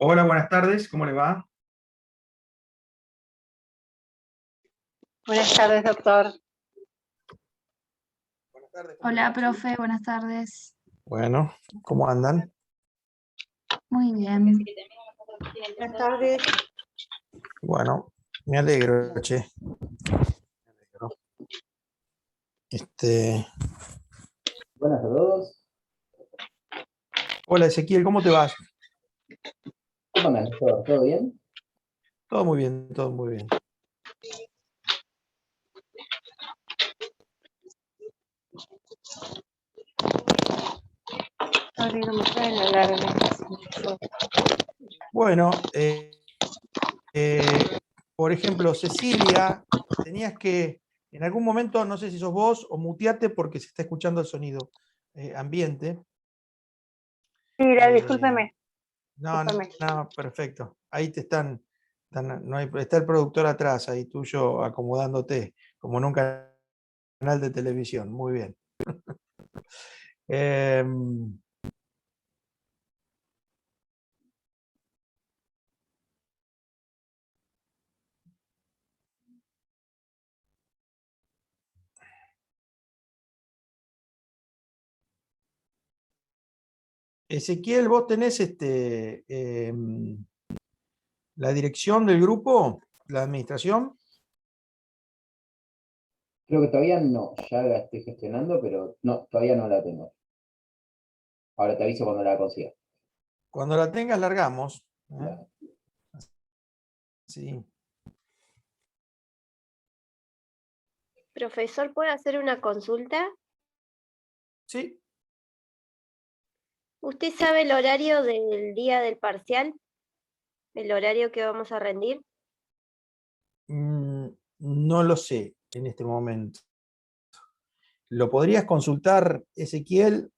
Hola, buenas tardes, ¿cómo le va? Buenas tardes, doctor. Buenas tardes, ¿cómo le Hola, va, profe, buenas tardes. Bueno, ¿cómo andan? Muy bien. Buenas tardes. Bueno, me alegro, che. Me alegro. Buenas a todos. Hola, Ezequiel, ¿cómo te vas? ¿Cómo andan? ¿Todo bien? Todo muy bien, todo muy bien. Sorry, no me pueden hablar. Bueno, por ejemplo, Cecilia, tenías que, en algún momento, no sé si sos vos, o muteate porque se está escuchando el sonido ambiente. Mira, Eh, discúlpeme. No, Discúlpeme. no, perfecto. Ahí te no hay, está el productor atrás, ahí tuyo acomodándote, como en un canal de televisión. Muy bien. Em, Ezequiel, vos tenés la dirección del grupo, la administración. Creo que todavía no, ya la estoy gestionando, pero no, todavía no la tengo. Ahora te aviso cuando la consiga. Cuando la tengas, largamos. Dale. Sí. Profesor, ¿puedo hacer una consulta? Sí. ¿Usted sabe el horario del día del parcial? ¿El horario que vamos a rendir? No lo sé en este momento. Lo podrías consultar, Ezequiel,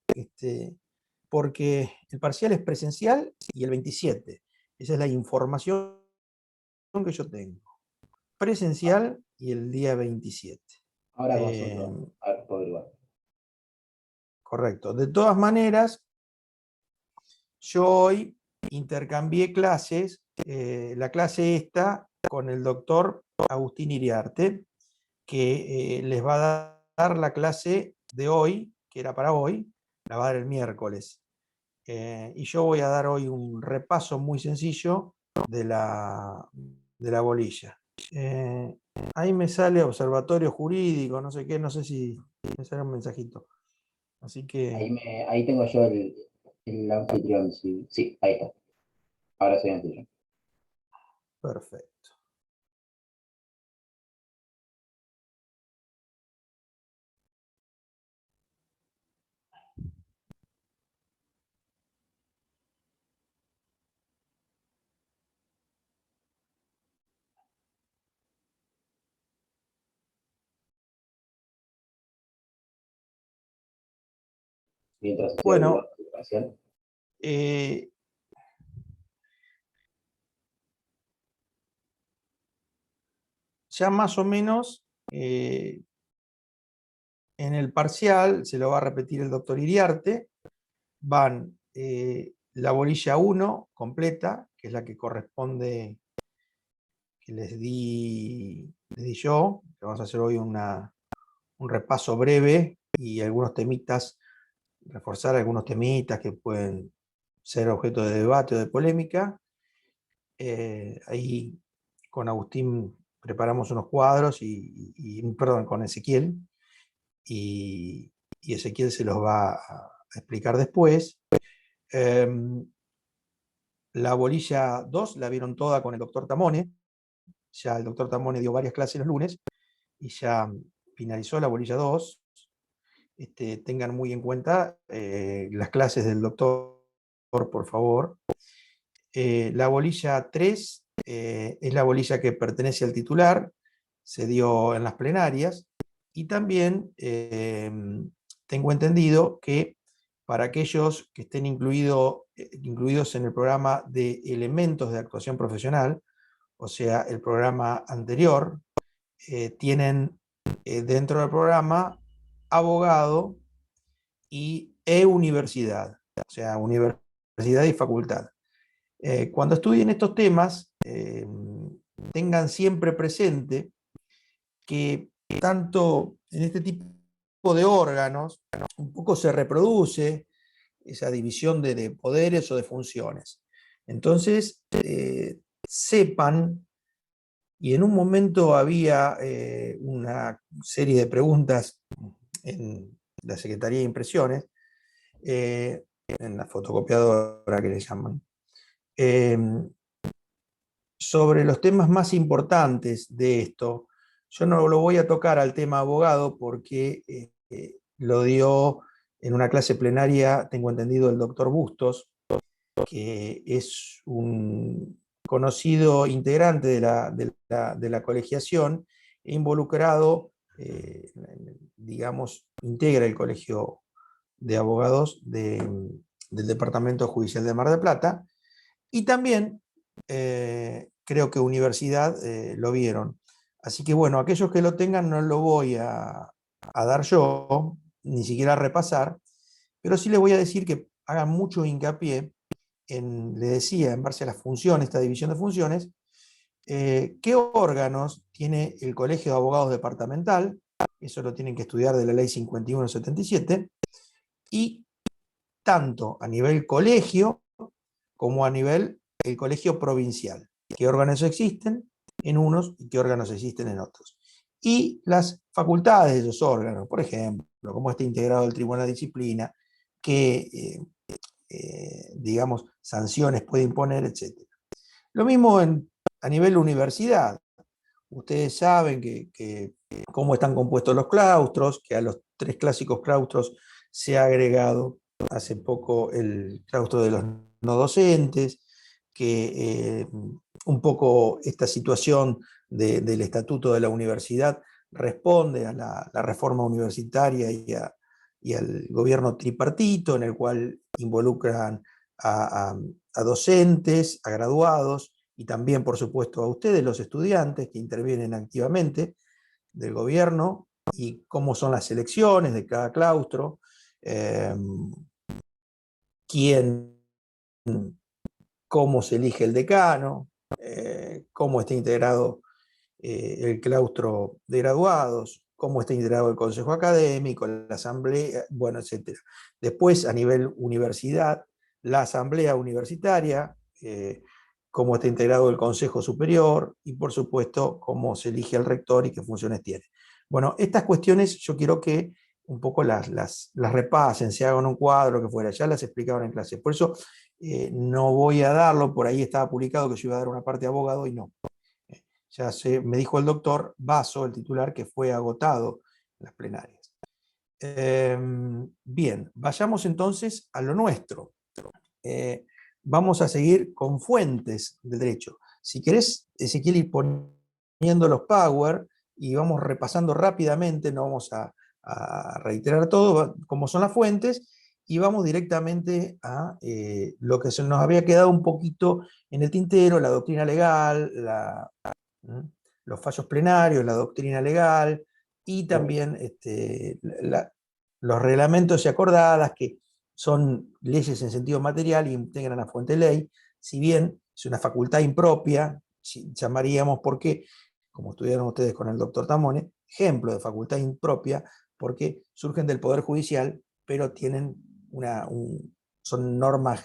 porque el parcial es presencial y el 27. Esa es la información que yo tengo. Presencial y el día 27. Ahora consulto. A ver, puedo igual. Correcto. De todas maneras, yo hoy intercambié clases, la clase esta con el doctor Agustín Iriarte, que les va a dar la clase de hoy, que era para hoy, la va a dar el miércoles. Y yo voy a dar hoy un repaso muy sencillo de la bolilla. Ahí me sale observatorio jurídico, no sé qué, no sé si me sale un mensajito. Así que... Ahí tengo yo el anfitrión. Sí, sí, ahí está. Ahora soy anfitrión. Perfecto. mientras se Bueno, averigua su parcial. Ya más o menos en el parcial, se lo va a repetir el doctor Iriarte, van la bolilla 1 completa, que es la que corresponde, que les di yo, que vamos a hacer hoy un repaso breve y algunos temitas, reforzar algunos temitas que pueden ser objeto de debate o de polémica. Ahí con Agustín preparamos unos cuadros perdón, con Ezequiel, y Ezequiel se los va a explicar después. La bolilla 2 la vieron toda con el doctor Tamone. Ya el doctor Tamone dio varias clases los lunes y ya finalizó la bolilla 2. Tengan muy en cuenta las clases del doctor, por favor. La bolilla 3 es la bolilla que pertenece al titular, se dio en las plenarias, y también tengo entendido que para aquellos que estén incluidos en el programa de elementos de actuación profesional, o sea, el programa anterior, tienen dentro del programa abogado e universidad, o sea, universidad y facultad. Cuando estudien estos temas, tengan siempre presente que tanto en este tipo de órganos, un poco se reproduce esa división de poderes o de funciones. Entonces, sepan, y en un momento había una serie de preguntas en la Secretaría de Impresiones, en la fotocopiadora que le llaman, sobre los temas más importantes de esto. Yo no lo voy a tocar al tema abogado porque lo dio en una clase plenaria, tengo entendido, el doctor Bustos, que es un conocido integrante de la colegiación, involucrado, digamos, integra el colegio de abogados del Departamento Judicial de Mar del Plata, y también creo que universidad lo vieron. Así que bueno, aquellos que lo tengan no lo voy a dar yo, ni siquiera a repasar, pero sí les voy a decir que hagan mucho hincapié le decía, en base a las funciones, esta división de funciones, qué órganos tiene el Colegio de Abogados Departamental, eso lo tienen que estudiar de la Ley 5177, y tanto a nivel colegio como a nivel el colegio provincial, qué órganos existen en unos y qué órganos existen en otros. Y las facultades de esos órganos, por ejemplo, cómo está integrado el Tribunal de Disciplina, qué digamos, sanciones puede imponer, etc. Lo mismo a nivel universidad. Ustedes saben que cómo están compuestos los claustros, que a los 3 clásicos claustros se ha agregado hace poco el claustro de los no docentes, que un poco esta situación del estatuto de la universidad responde a la reforma universitaria y al gobierno tripartito, en el cual involucran a docentes, a graduados, y también, por supuesto, a ustedes, los estudiantes, que intervienen activamente del gobierno, y cómo son las elecciones de cada claustro, cómo se elige el decano, cómo está integrado el claustro de graduados, cómo está integrado el consejo académico, la asamblea, bueno, etc. Después, a nivel universidad, la asamblea universitaria, cómo está integrado el consejo superior, y por supuesto, cómo se elige el rector y qué funciones tiene. Bueno, estas cuestiones yo quiero que un poco las repasen, se hagan un cuadro, que fuera, ya las explicaban en clase. Por eso no voy a darlo, por ahí estaba publicado que yo iba a dar una parte de abogado y no. Ya me dijo el doctor Basso, el titular, que fue agotado en las plenarias. Bien, vayamos entonces a lo nuestro. Vamos a seguir con fuentes del derecho. Si querés, Ezequiel, ir poniendo los power y vamos repasando rápidamente, no vamos a reiterar todo, cómo son las fuentes, y vamos directamente a lo que se nos había quedado un poquito en el tintero, la doctrina legal, los fallos plenarios, la doctrina legal, y también los reglamentos y acordadas, que son leyes en sentido material y integran la fuente de ley, si bien es una facultad impropia, llamaríamos, porque, como estudiaron ustedes con el doctor Tamone, ejemplo de facultad impropia, porque surgen del Poder Judicial, pero tienen son normas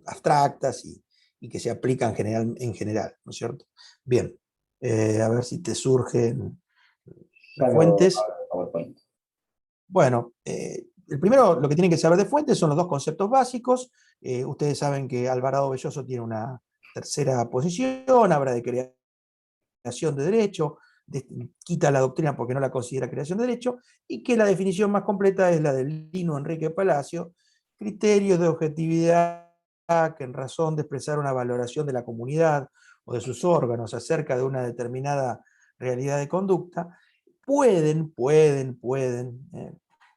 abstractas y que se aplican en general, ¿no es cierto? Bien, a ver si te surgen las fuentes. PowerPoint. Bueno, el primero, lo que tienen que saber de fuentes son los dos conceptos básicos. Ustedes saben que Alvarado Belloso tiene una tercera posición, habla de creación de derecho, quita la doctrina porque no la considera creación de derecho, y que la definición más completa es la del Lino Enrique Palacio, criterios de objetividad que en razón de expresar una valoración de la comunidad o de sus órganos acerca de una determinada realidad de conducta, pueden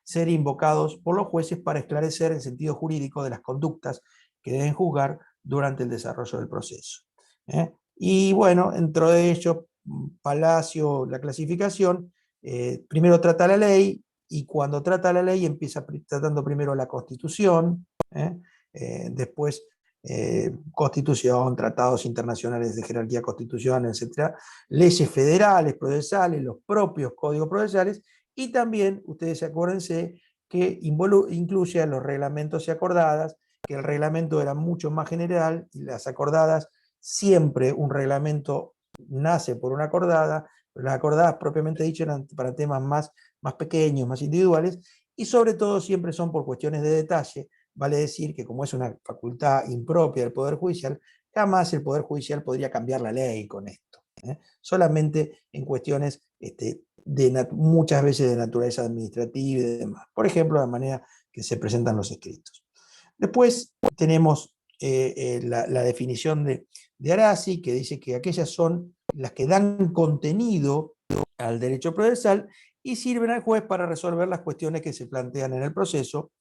ser invocados por los jueces para esclarecer el sentido jurídico de las conductas que deben juzgar durante el desarrollo del proceso. Y bueno, dentro de ello, Palacio, la clasificación, primero trata la ley, y cuando trata la ley empieza tratando primero la Constitución, después Constitución, tratados internacionales de jerarquía constitucional, etc., leyes federales, procesales, los propios códigos procesales, y también, ustedes acuérdense, que incluye a los reglamentos y acordadas, que el reglamento era mucho más general, y las acordadas, siempre un reglamento nace por una acordada, pero las acordadas propiamente dicho eran para temas más pequeños, más individuales, y sobre todo siempre son por cuestiones de detalle. Vale decir que, como es una facultad impropia del Poder Judicial, jamás el Poder Judicial podría cambiar la ley con esto. Solamente en cuestiones muchas veces de naturaleza administrativa y demás. Por ejemplo, la manera que se presentan los escritos. Después tenemos la definición de Arasi, que dice que aquellas son las que dan contenido al derecho procesal y sirven al juez para resolver las cuestiones que se plantean en el proceso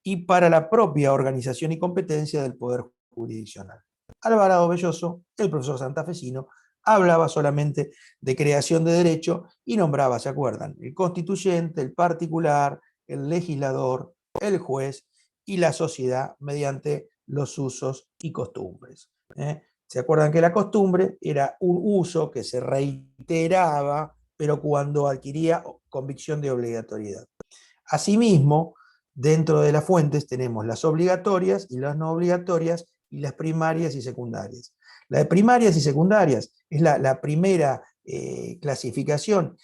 y para la propia organización y competencia del Poder Jurisdiccional. Alvarado Belloso, el profesor santafesino, hablaba solamente de creación de derecho y nombraba, ¿se acuerdan?, el constituyente, el particular, el legislador, el juez y la sociedad mediante los usos y costumbres. ¿Se acuerdan que la costumbre era un uso que se reiteraba, pero cuando adquiría convicción de obligatoriedad? Asimismo, dentro de las fuentes tenemos las obligatorias y las no obligatorias, y las primarias y secundarias. La de primarias y secundarias es la primera clasificación,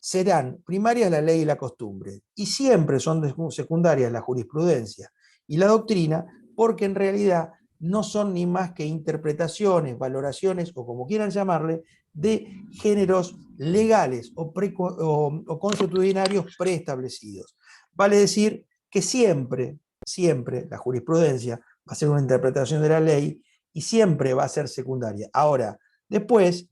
serán primarias la ley y la costumbre, y siempre son secundarias la jurisprudencia y la doctrina, porque en realidad no son ni más que interpretaciones, valoraciones, o como quieran llamarle, de géneros legales o consuetudinarios preestablecidos. Vale decir que siempre la jurisprudencia va a ser una interpretación de la ley y siempre va a ser secundaria. Ahora, después,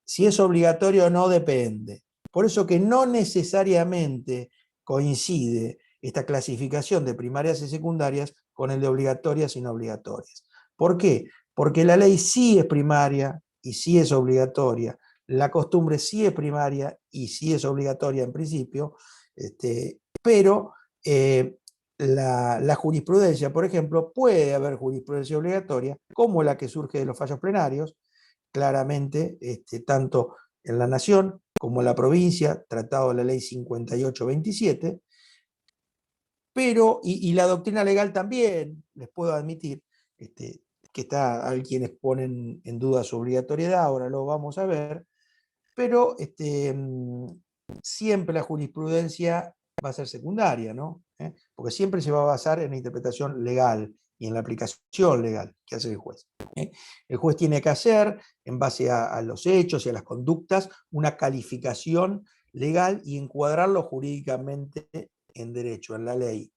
si es obligatorio o no, depende. Por eso que no necesariamente coincide esta clasificación de primarias y secundarias con el de obligatorias y no obligatorias. ¿Por qué? Porque la ley sí es primaria y sí es obligatoria, la costumbre sí es primaria y sí es obligatoria en principio, pero la jurisprudencia, por ejemplo, puede haber jurisprudencia obligatoria, como la que surge de los fallos plenarios, claramente, tanto en la Nación como en la provincia, tratado de la ley 5827, pero, y la doctrina legal también, les puedo admitir, que hay quienes ponen en duda su obligatoriedad, ahora lo vamos a ver, pero siempre la jurisprudencia va a ser secundaria, ¿no? Porque siempre se va a basar en la interpretación legal y en la aplicación legal que hace el juez. El juez tiene que hacer, en base a los hechos y a las conductas, una calificación legal y encuadrarlo jurídicamente en derecho, en la ley.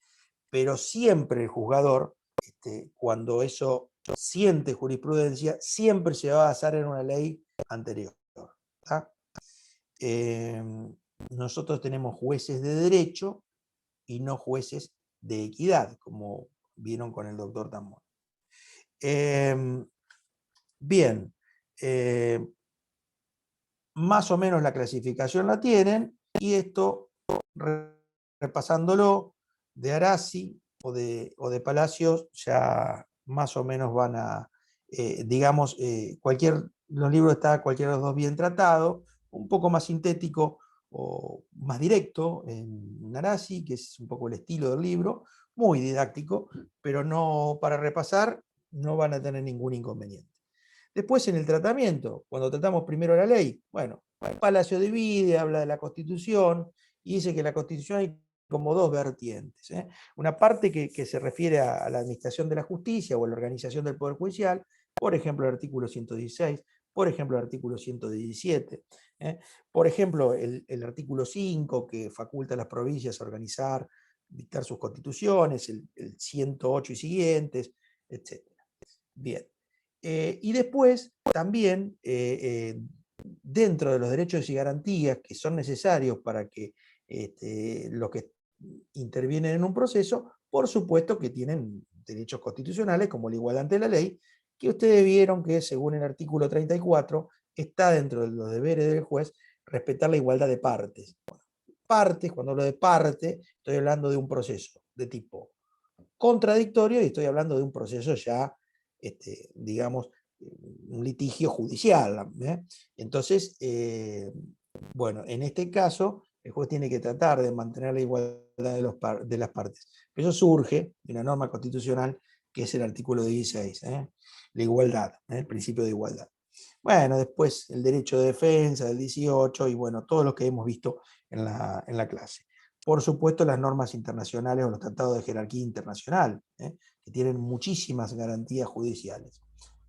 Pero siempre el juzgador, cuando eso siente jurisprudencia, siempre se va a basar en una ley anterior. Nosotros tenemos jueces de derecho y no jueces de equidad, como vieron con el doctor Tamón. Bien, más o menos la clasificación la tienen, y esto, repasándolo, de Arasi o de Palacios, ya más o menos van a, digamos, los libros está cualquiera de los dos bien tratado, un poco más sintético o más directo en Arasi, que es un poco el estilo del libro, muy didáctico, pero no, para repasar no van a tener ningún inconveniente. Después, en el tratamiento, cuando tratamos primero la ley, bueno, Palacio divide, habla de la Constitución, y dice que la Constitución hay como dos vertientes. Una parte que se refiere a la administración de la justicia o a la organización del Poder Judicial, por ejemplo, el artículo 116, por ejemplo, el artículo 117, por ejemplo, el artículo 5, que faculta a las provincias a organizar, dictar sus constituciones, el 108 y siguientes, etc. Bien. Y después, también, dentro de los derechos y garantías que son necesarios para que los que intervienen en un proceso, por supuesto que tienen derechos constitucionales, como la igualdad ante la ley, que ustedes vieron que, según el artículo 34, está dentro de los deberes del juez respetar la igualdad de partes. Bueno, partes, cuando hablo de parte, estoy hablando de un proceso de tipo contradictorio, y estoy hablando de un proceso ya, digamos, un litigio judicial. Entonces, bueno, en este caso, el juez tiene que tratar de mantener la igualdad de las partes. Eso surge de una norma constitucional que es el artículo 16, la igualdad, el principio de igualdad. Bueno, después el derecho de defensa del 18, y bueno, todo lo que hemos visto en la clase. Por supuesto, las normas internacionales o los tratados de jerarquía internacional, que tienen muchísimas garantías judiciales.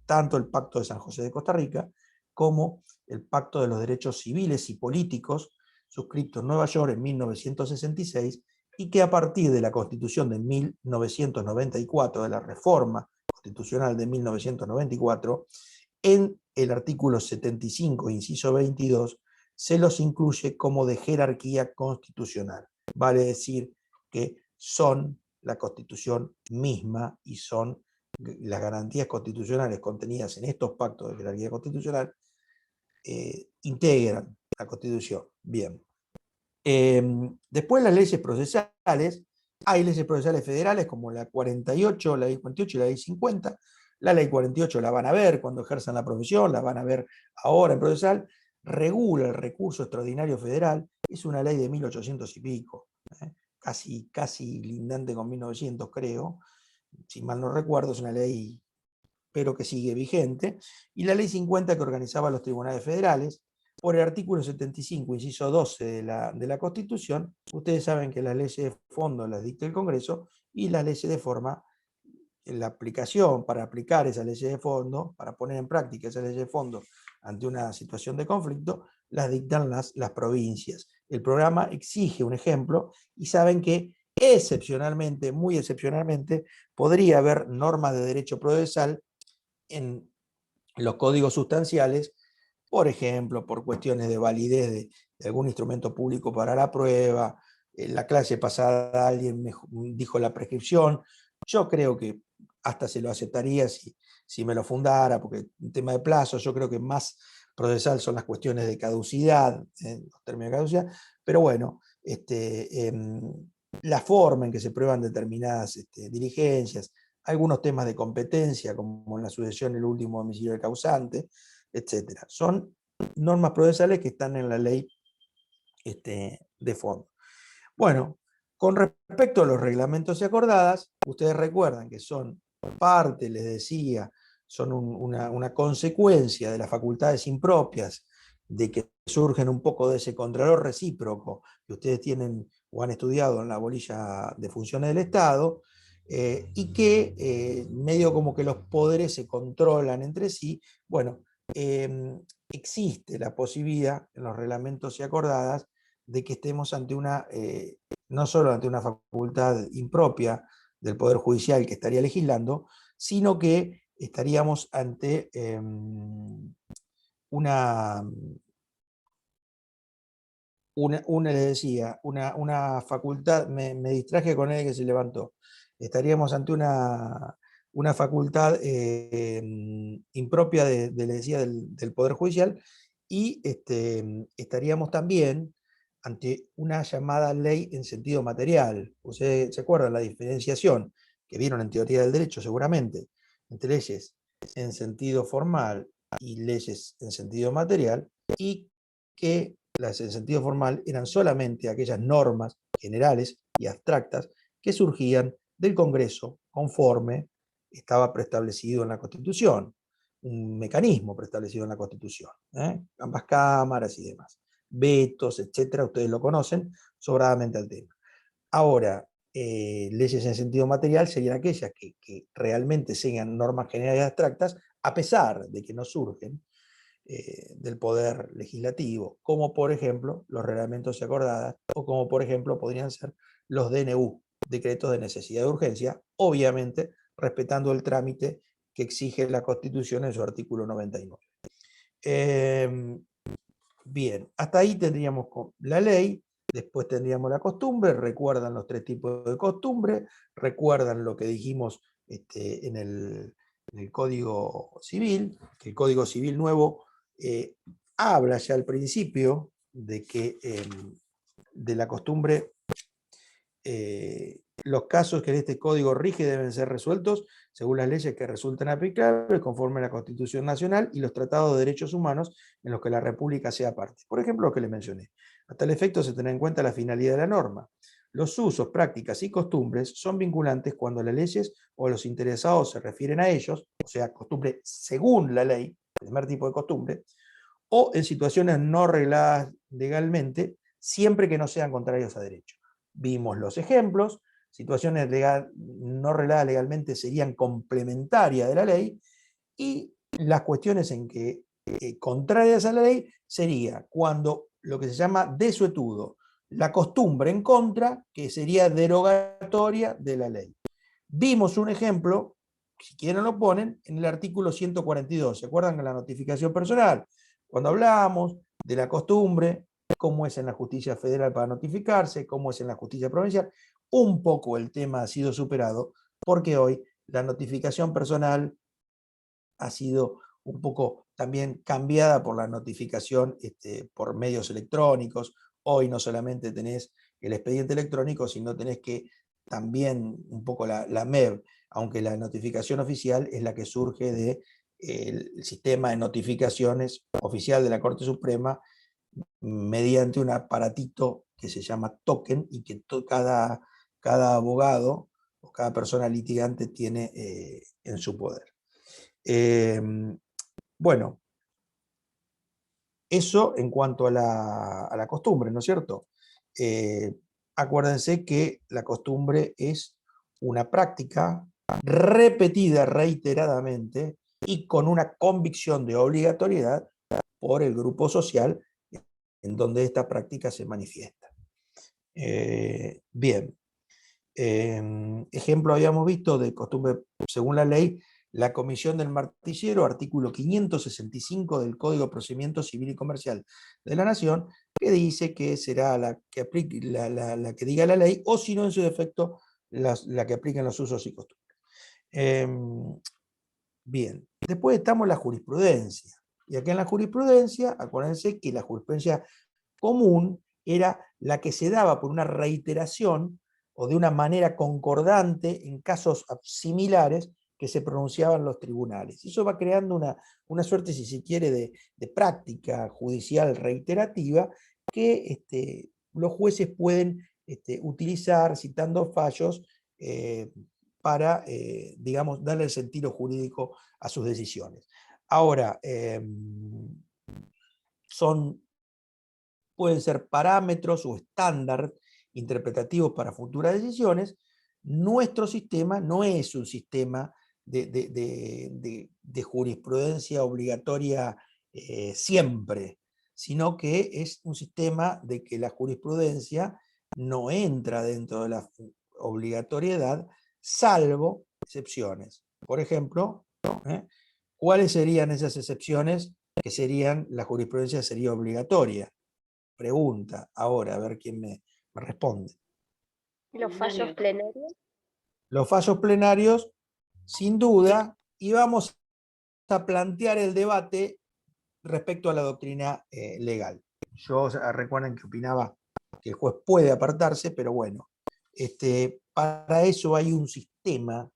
Tanto el Pacto de San José de Costa Rica, como el Pacto de los Derechos Civiles y Políticos, suscrito en Nueva York en 1966, y que a partir de la Constitución de 1994, de la Reforma Constitucional de 1994, en el artículo 75, inciso 22, se los incluye como de jerarquía constitucional. Vale decir que son la Constitución misma, y son las garantías constitucionales contenidas en estos pactos de jerarquía constitucional, integran la Constitución. Bien. Después, las leyes procesales. Hay leyes procesales federales como la 48, la ley 48 y la ley 50. La ley 48 la van a ver cuando ejerzan la profesión, la van a ver ahora en procesal. Regula el recurso extraordinario federal, es una ley de 1800 y pico, casi lindante con 1900, creo, si mal no recuerdo. Es una ley, pero que sigue vigente. Y la ley 50, que organizaba los tribunales federales, por el artículo 75, inciso 12 de la Constitución. Ustedes saben que las leyes de fondo las dicta el Congreso, y las leyes de forma, la aplicación para aplicar esas leyes de fondo, para poner en práctica esas leyes de fondo ante una situación de conflicto, las dictan las provincias. El programa exige un ejemplo, y saben que excepcionalmente, muy excepcionalmente, podría haber normas de derecho procesal en los códigos sustanciales, por ejemplo, por cuestiones de validez de algún instrumento público para la prueba. En la clase pasada alguien me dijo la prescripción. Yo creo que hasta se lo aceptaría si me lo fundara, porque en tema de plazo yo creo que más procesal son las cuestiones de caducidad, los términos de caducidad, pero bueno, la forma en que se prueban determinadas diligencias, algunos temas de competencia, como en la sucesión el último homicidio del causante, etc. Son normas procesales que están en la ley de fondo. Bueno, con respecto a los reglamentos y acordadas, ustedes recuerdan que son parte, les decía, son una consecuencia de las facultades impropias, de que surgen un poco de ese contralor recíproco que ustedes tienen o han estudiado en la bolilla de funciones del Estado, y que medio como que los poderes se controlan entre sí. Bueno, existe la posibilidad en los reglamentos y acordadas de que estemos ante no solo ante una facultad impropia del Poder Judicial que estaría legislando, sino que estaríamos ante una les decía, una facultad, me distraje con él que se levantó. Estaríamos ante una facultad impropia les decía, del Poder Judicial, y estaríamos también ante una llamada ley en sentido material. Ustedes se acuerdan la diferenciación que vieron en teoría del derecho seguramente, entre leyes en sentido formal y leyes en sentido material, y que las en sentido formal eran solamente aquellas normas generales y abstractas que surgían del Congreso conforme estaba preestablecido en la Constitución, un mecanismo preestablecido en la Constitución, ambas cámaras y demás, vetos, etcétera, ustedes lo conocen sobradamente al tema. Ahora, leyes en sentido material serían aquellas que realmente sean normas generales y abstractas, a pesar de que no surgen del poder legislativo, como por ejemplo los reglamentos y acordadas, o como por ejemplo podrían ser los DNU, decretos de necesidad de urgencia, obviamente respetando el trámite que exige la Constitución en su artículo 99. Bien, hasta ahí tendríamos la ley, después tendríamos la costumbre. Recuerdan los 3 tipos de costumbre, recuerdan lo que dijimos en el Código Civil, que el Código Civil nuevo habla ya al principio de que de la costumbre, los casos que en este código rige deben ser resueltos según las leyes que resulten aplicables conforme a la Constitución Nacional y los tratados de derechos humanos en los que la República sea parte. Por ejemplo, lo que les mencioné. A tal efecto se tendrá en cuenta la finalidad de la norma. Los usos, prácticas y costumbres son vinculantes cuando las leyes o los interesados se refieren a ellos, o sea, costumbre según la ley, primer tipo de costumbre, o en situaciones no regladas legalmente, siempre que no sean contrarios a derecho. Vimos los ejemplos, situaciones no regladas legalmente serían complementarias de la ley, y las cuestiones en que contrarias a la ley sería cuando lo que se llama desuetudo, la costumbre en contra, que sería derogatoria de la ley. Vimos un ejemplo, si quieren lo ponen, en el artículo 142, ¿se acuerdan de la notificación personal? Cuando hablamos de la costumbre, cómo es en la justicia federal para notificarse, cómo es en la justicia provincial, un poco el tema ha sido superado, porque hoy la notificación personal ha sido un poco también cambiada por la notificación por medios electrónicos. Hoy no solamente tenés el expediente electrónico, sino tenés que también un poco la MEB, aunque la notificación oficial es la que surge del sistema de notificaciones oficial de la Corte Suprema, mediante un aparatito que se llama token, y que cada abogado o cada persona litigante tiene en su poder. Bueno, eso en cuanto a la costumbre, ¿no es cierto? Acuérdense que la costumbre es una práctica repetida reiteradamente y con una convicción de obligatoriedad por el grupo social en donde esta práctica se manifiesta. Bien. Ejemplo habíamos visto de costumbre según la ley, la comisión del martillero, artículo 565 del Código de Procedimiento Civil y Comercial de la Nación, que dice que será la que aplique, la que diga la ley, o si no en su defecto, la que apliquen los usos y costumbres. Bien, después estamos en la jurisprudencia. Y aquí en la jurisprudencia, acuérdense que la jurisprudencia común era la que se daba por una reiteración o de una manera concordante en casos similares que se pronunciaban los tribunales. Eso va creando una suerte, si se quiere, de práctica judicial reiterativa que los jueces pueden utilizar citando fallos para, digamos, darle el sentido jurídico a sus decisiones. Ahora, pueden ser parámetros o estándar interpretativos para futuras decisiones. Nuestro sistema no es un sistema de jurisprudencia obligatoria siempre, sino que es un sistema de que la jurisprudencia no entra dentro de la obligatoriedad, salvo excepciones. Por ejemplo, ¿cuáles serían esas excepciones que serían, la jurisprudencia sería obligatoria? pregunta ahora, a ver quién me responde. Los fallos plenarios. Los fallos plenarios, sin duda, y vamos a plantear el debate respecto a la doctrina legal. Yo recuerden que opinaba que el juez puede apartarse, pero bueno, para eso hay un sistema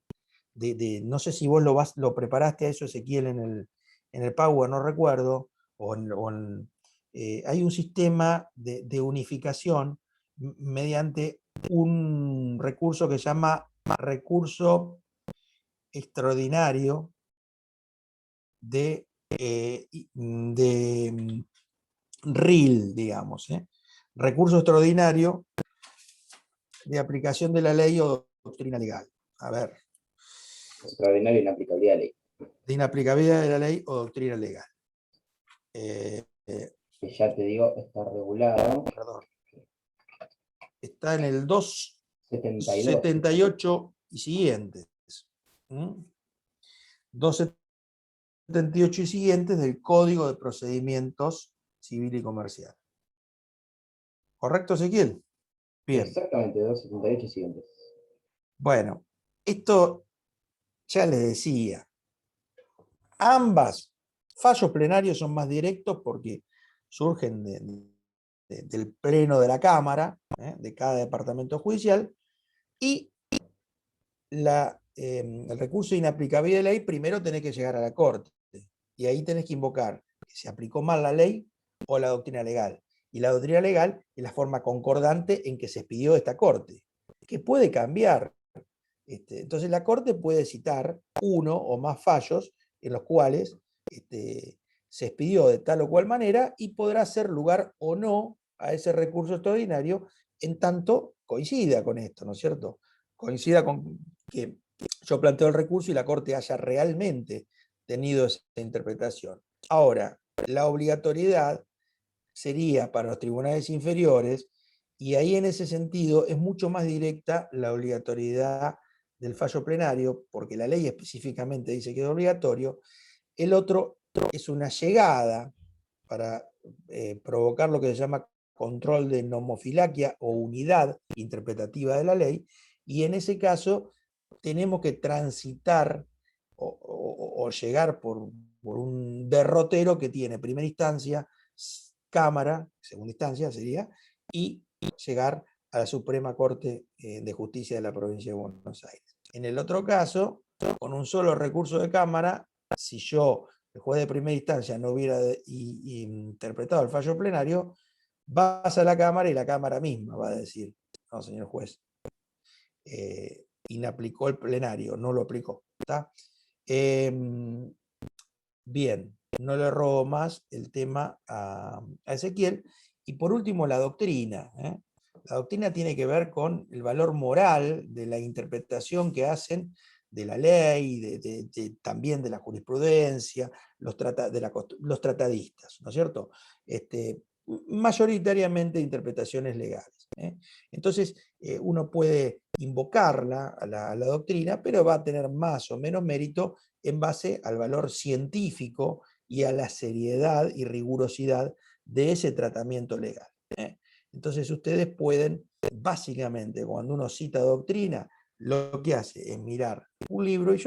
no sé si vos lo preparaste a eso, Ezequiel, en el Power, no recuerdo, hay un sistema de unificación mediante un recurso que se llama recurso extraordinario de RIL, digamos. Recurso extraordinario de aplicación de la ley o doctrina legal. A ver. Extraordinario inaplicabilidad de ley. De inaplicabilidad de la ley o doctrina legal. Que ya te digo, está regulado. Perdón. Está en el 278 y siguientes. 278 y siguientes del Código de Procedimientos Civil y Comercial. ¿Correcto, Ezequiel? Bien. Exactamente, 278 y siguientes. Bueno, esto ya les decía. Ambas fallos plenarios son más directos porque surgen del pleno de la Cámara, de cada departamento judicial, y el recurso de inaplicabilidad de ley primero tenés que llegar a la Corte, y ahí tenés que invocar que se aplicó mal la ley o la doctrina legal. Y la doctrina legal es la forma concordante en que se expidió esta Corte, que puede cambiar. Entonces la Corte puede citar uno o más fallos en los cuales se expidió de tal o cual manera y podrá hacer lugar o no a ese recurso extraordinario en tanto coincida con esto, ¿no es cierto? Coincida con que yo planteo el recurso y la Corte haya realmente tenido esa interpretación. Ahora, la obligatoriedad sería para los tribunales inferiores, y ahí en ese sentido es mucho más directa la obligatoriedad del fallo plenario, porque la ley específicamente dice que es obligatorio. El otro es una llegada para provocar lo que se llama control de nomofilaquia o unidad interpretativa de la ley, y en ese caso tenemos que transitar o llegar por un derrotero que tiene primera instancia, Cámara, segunda instancia sería, y llegar a la Suprema Corte de Justicia de la Provincia de Buenos Aires. En el otro caso, con un solo recurso de Cámara, si yo, el juez de primera instancia, no hubiera interpretado el fallo plenario, vas a la Cámara y la Cámara misma va a decir, no, señor juez, inaplicó el plenario, no lo aplicó. ¿Está? Bien, no le robo más el tema a Ezequiel. Y por último, la doctrina. La doctrina tiene que ver con el valor moral de la interpretación que hacen de la ley, también de la jurisprudencia, los tratadistas, ¿no es cierto? Mayoritariamente interpretaciones legales. Entonces, uno puede invocarla a la doctrina, pero va a tener más o menos mérito en base al valor científico y a la seriedad y rigurosidad de ese tratamiento legal. Entonces ustedes pueden, básicamente, cuando uno cita doctrina, lo que hace es mirar un libro, y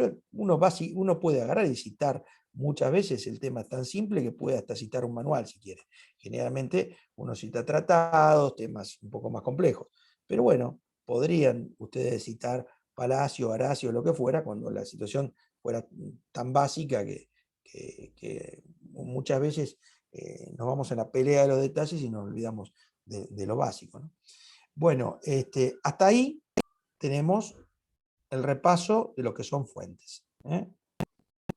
uno puede agarrar y citar muchas veces, el tema es tan simple que puede hasta citar un manual si quiere. Generalmente uno cita tratados, temas un poco más complejos. Pero bueno, podrían ustedes citar Palacio, Horacio, lo que fuera, cuando la situación fuera tan básica que muchas veces nos vamos a la pelea de los detalles y nos olvidamos de lo básico, ¿no? Bueno, hasta ahí tenemos el repaso de lo que son fuentes.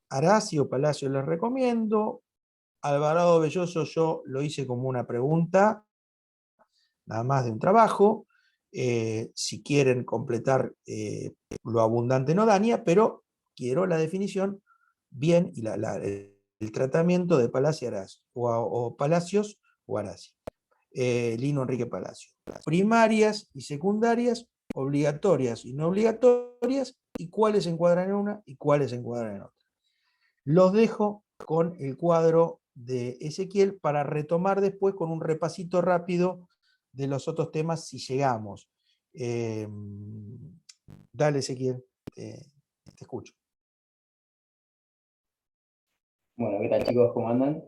Horacio, Palacio les recomiendo. Alvarado Belloso yo lo hice como una pregunta, nada más de un trabajo. Si quieren completar lo abundante no daña, pero quiero la definición bien y el tratamiento de Palacio o Palacios o Horacio. Lino Enrique Palacio. Primarias y secundarias, obligatorias y no obligatorias, y cuáles se encuadran en una y cuáles se encuadran en otra. Los dejo con el cuadro de Ezequiel para retomar después con un repasito rápido de los otros temas si llegamos. Dale, Ezequiel, te escucho. Bueno, ¿qué tal, chicos? ¿Cómo andan?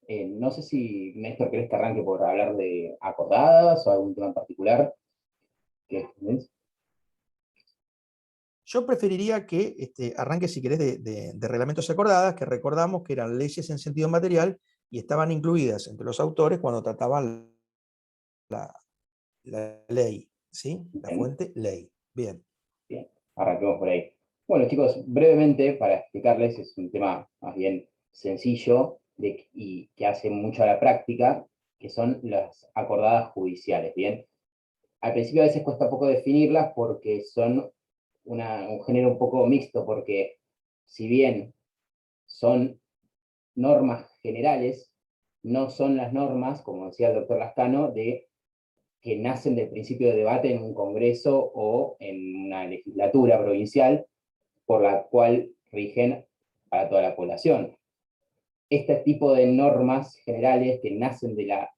No sé si, Néstor, querés que arranque por hablar de acordadas o algún tema en particular. ¿Qué tenés? Yo preferiría que arranque, si querés, de reglamentos y acordadas, que recordamos que eran leyes en sentido material y estaban incluidas entre los autores cuando trataban la ley, ¿sí? La Bien. fuente ley. Bien. Bien, arranquemos por ahí. Bueno, chicos, brevemente, para explicarles, es un tema más bien sencillo y que hace mucho a la práctica, que son las acordadas judiciales, ¿bien? Al principio a veces cuesta poco definirlas porque son un género un poco mixto, porque si bien son normas generales, no son las normas, como decía el doctor Lascano, que nacen del principio de debate en un congreso o en una legislatura provincial, por la cual rigen para toda la población. Este tipo de normas generales que nacen de las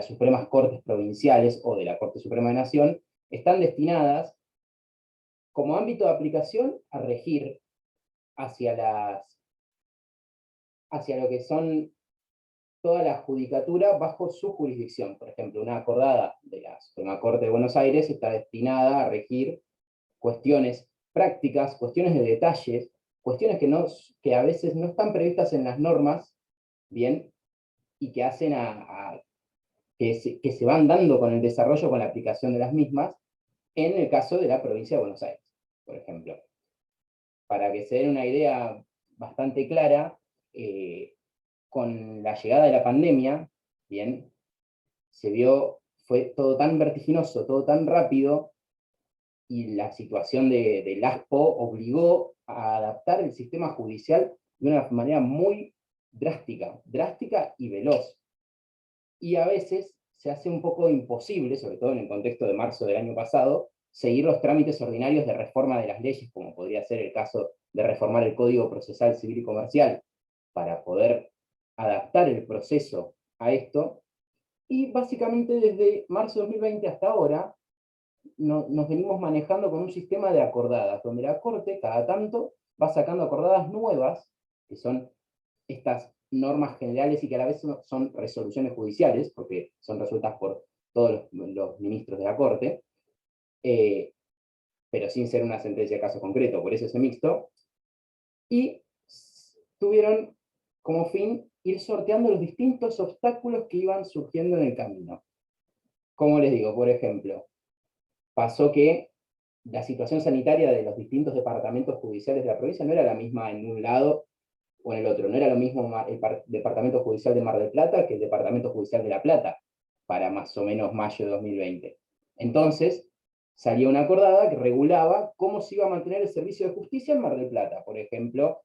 Supremas Cortes Provinciales o de la Corte Suprema de Nación están destinadas como ámbito de aplicación a regir hacia lo que son toda la judicatura bajo su jurisdicción. Por ejemplo, una acordada de la Suprema Corte de Buenos Aires está destinada a regir cuestiones prácticas, cuestiones de detalles, cuestiones que a veces no están previstas en las normas, bien, y que hacen que se van dando con el desarrollo, con la aplicación de las mismas, en el caso de la provincia de Buenos Aires, por ejemplo. Para que se den una idea bastante clara, con la llegada de la pandemia, bien, fue todo tan vertiginoso, todo tan rápido, y la situación del ASPO obligó a adaptar el sistema judicial de una manera muy drástica y veloz. Y a veces se hace un poco imposible, sobre todo en el contexto de marzo del año pasado, seguir los trámites ordinarios de reforma de las leyes, como podría ser el caso de reformar el Código Procesal Civil y Comercial, para poder adaptar el proceso a esto. Y básicamente desde marzo de 2020 hasta ahora, nos venimos manejando con un sistema de acordadas, donde la Corte cada tanto va sacando acordadas nuevas, que son estas normas generales y que a la vez son resoluciones judiciales, porque son resueltas por todos los ministros de la Corte, pero sin ser una sentencia de caso concreto, por eso ese mixto, y tuvieron como fin ir sorteando los distintos obstáculos que iban surgiendo en el camino. Como les digo, por ejemplo, pasó que la situación sanitaria de los distintos departamentos judiciales de la provincia no era la misma en un lado o en el otro. No era lo mismo el departamento judicial de Mar del Plata que el departamento judicial de La Plata, para más o menos mayo de 2020. Entonces, salía una acordada que regulaba cómo se iba a mantener el servicio de justicia en Mar del Plata. Por ejemplo,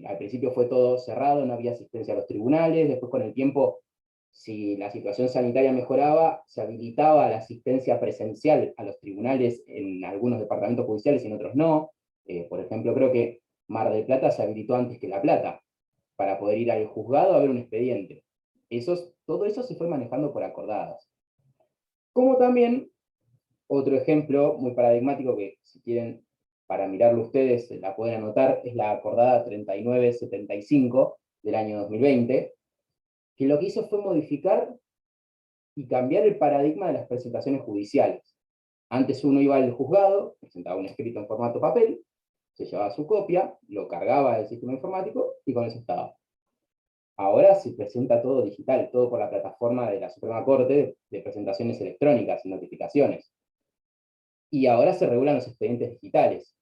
al principio fue todo cerrado, no había asistencia a los tribunales, después con el tiempo, si la situación sanitaria mejoraba, se habilitaba la asistencia presencial a los tribunales en algunos departamentos judiciales y en otros no. Por ejemplo, creo que Mar del Plata se habilitó antes que La Plata, para poder ir al juzgado a ver un expediente. Todo eso se fue manejando por acordadas. Como también, otro ejemplo muy paradigmático que, si quieren, para mirarlo ustedes, la pueden anotar, es la acordada 3975 del año 2020, que lo que hizo fue modificar y cambiar el paradigma de las presentaciones judiciales. Antes uno iba al juzgado, presentaba un escrito en formato papel, se llevaba su copia, lo cargaba del sistema informático y con eso estaba. Ahora se presenta todo digital, todo por la plataforma de la Suprema Corte de presentaciones electrónicas y notificaciones. Y ahora se regulan los expedientes digitales.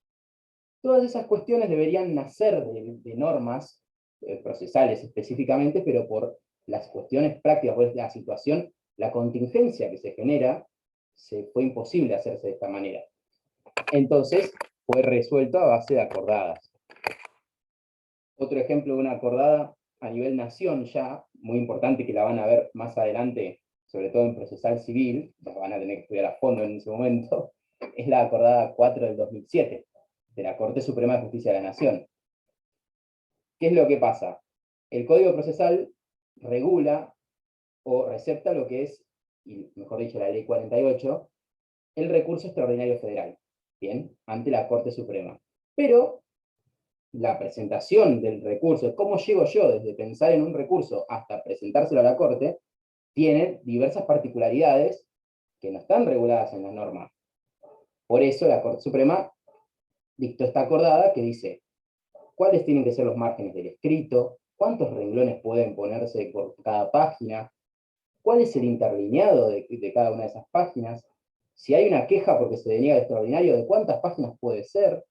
Todas esas cuestiones deberían nacer de normas procesales específicamente, pero por las cuestiones prácticas, por la situación, la contingencia que se genera, se fue imposible hacerse de esta manera. Entonces, fue resuelto a base de acordadas. Otro ejemplo de una acordada a nivel nación ya, muy importante, que la van a ver más adelante, sobre todo en procesal civil, la van a tener que estudiar a fondo en ese momento, es la acordada 4 del 2007, de la Corte Suprema de Justicia de la Nación. ¿Qué es lo que pasa? el Código Procesal regula o recepta lo que es, y mejor dicho, la Ley 48, el recurso extraordinario federal, ¿bien? Ante la Corte Suprema. Pero la presentación del recurso, cómo llego yo desde pensar en un recurso hasta presentárselo a la Corte, tiene diversas particularidades que no están reguladas en la norma. Por eso la Corte Suprema dictó esta acordada que dice cuáles tienen que ser los márgenes del escrito, cuántos renglones pueden ponerse por cada página, cuál es el interlineado de cada una de esas páginas, si hay una queja porque se deniega el extraordinario, de cuántas páginas puede ser,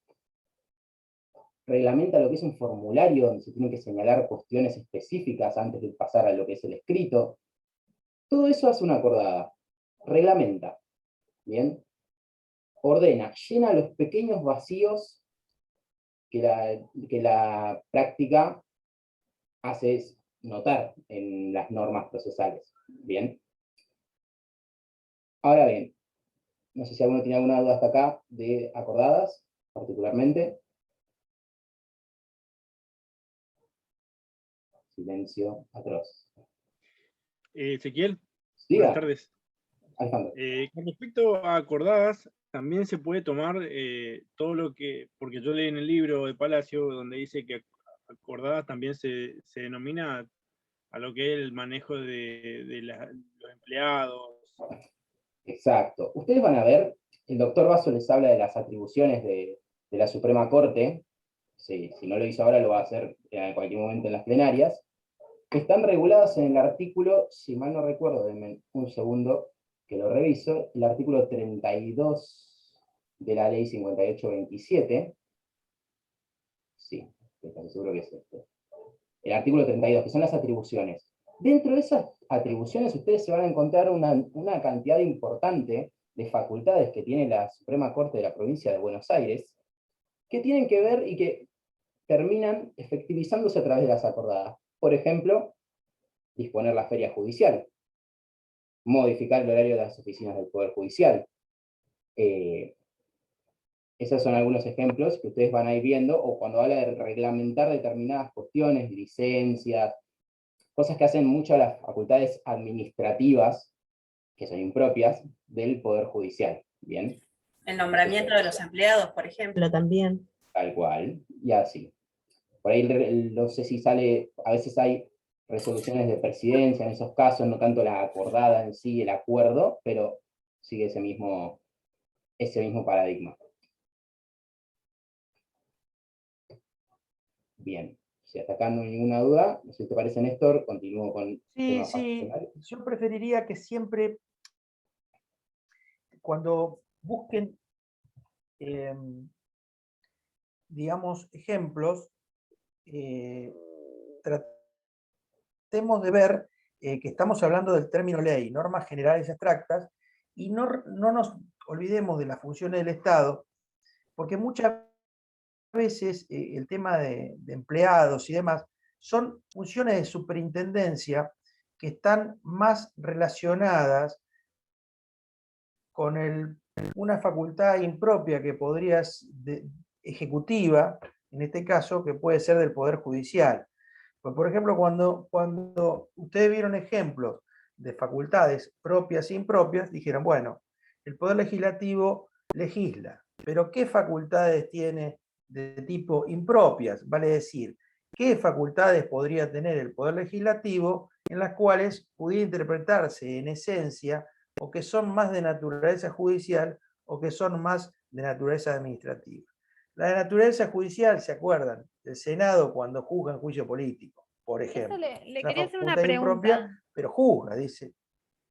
reglamenta lo que es un formulario donde se tienen que señalar cuestiones específicas antes de pasar a lo que es el escrito. Todo eso hace una acordada, reglamenta, ¿bien? Ordena, llena los pequeños vacíos que la práctica hace notar en las normas procesales, ¿bien? Ahora bien, no sé si alguno tiene alguna duda hasta acá de acordadas, particularmente. Silencio atroz. Ezequiel, Diga, buenas tardes. Alejandro. Con respecto a acordadas, también se puede tomar todo lo que, porque yo leí en el libro de Palacio, donde dice que acordadas también se denomina a lo que es el manejo de los empleados. Exacto. Ustedes van a ver, el doctor Basso les habla de las atribuciones de la Suprema Corte, sí, si no lo hizo ahora lo va a hacer en cualquier momento en las plenarias, que están reguladas en el artículo, si mal no recuerdo, denme un segundo que lo reviso, el artículo 32 de la ley 5827, sí, estoy seguro que es este, el artículo 32, que son las atribuciones. Dentro de esas atribuciones ustedes se van a encontrar una cantidad importante de facultades que tiene la Suprema Corte de la Provincia de Buenos Aires, que tienen que ver y que terminan efectivizándose a través de las acordadas. Por ejemplo, disponer la feria judicial, modificar el horario de las oficinas del Poder Judicial. Esos son algunos ejemplos que ustedes van a ir viendo, o cuando habla de reglamentar determinadas cuestiones, licencias, cosas que hacen mucho las facultades administrativas, que son impropias, del Poder Judicial. ¿Bien? El nombramiento de los empleados, por ejemplo, también. Tal cual, y así. Por ahí no sé si sale, a veces hay resoluciones de presidencia en esos casos, no tanto la acordada en sí, el acuerdo, pero sigue ese mismo paradigma. Bien, si hasta acá no hay ninguna duda, no sé si te parece, Néstor, continúo con temas faccionales. Yo preferiría que siempre, cuando busquen, digamos, ejemplos, tratemos de ver que estamos hablando del término ley, normas generales abstractas, y no nos olvidemos de las funciones del Estado, porque muchas veces el tema de empleados y demás son funciones de superintendencia que están más relacionadas con una facultad impropia que podría ser ejecutiva, en este caso, que puede ser del Poder Judicial. Pues, por ejemplo, cuando ustedes vieron ejemplos de facultades propias e impropias, dijeron, bueno, el Poder Legislativo legisla, pero ¿qué facultades tiene de tipo impropias? Vale decir, ¿qué facultades podría tener el Poder Legislativo en las cuales pudiera interpretarse en esencia o que son más de naturaleza judicial o que son más de naturaleza administrativa? La de naturaleza judicial, ¿se acuerdan? El Senado cuando juzga en juicio político, por ejemplo. Le quería hacer una facultad impropia, pregunta. pero juzga, dice.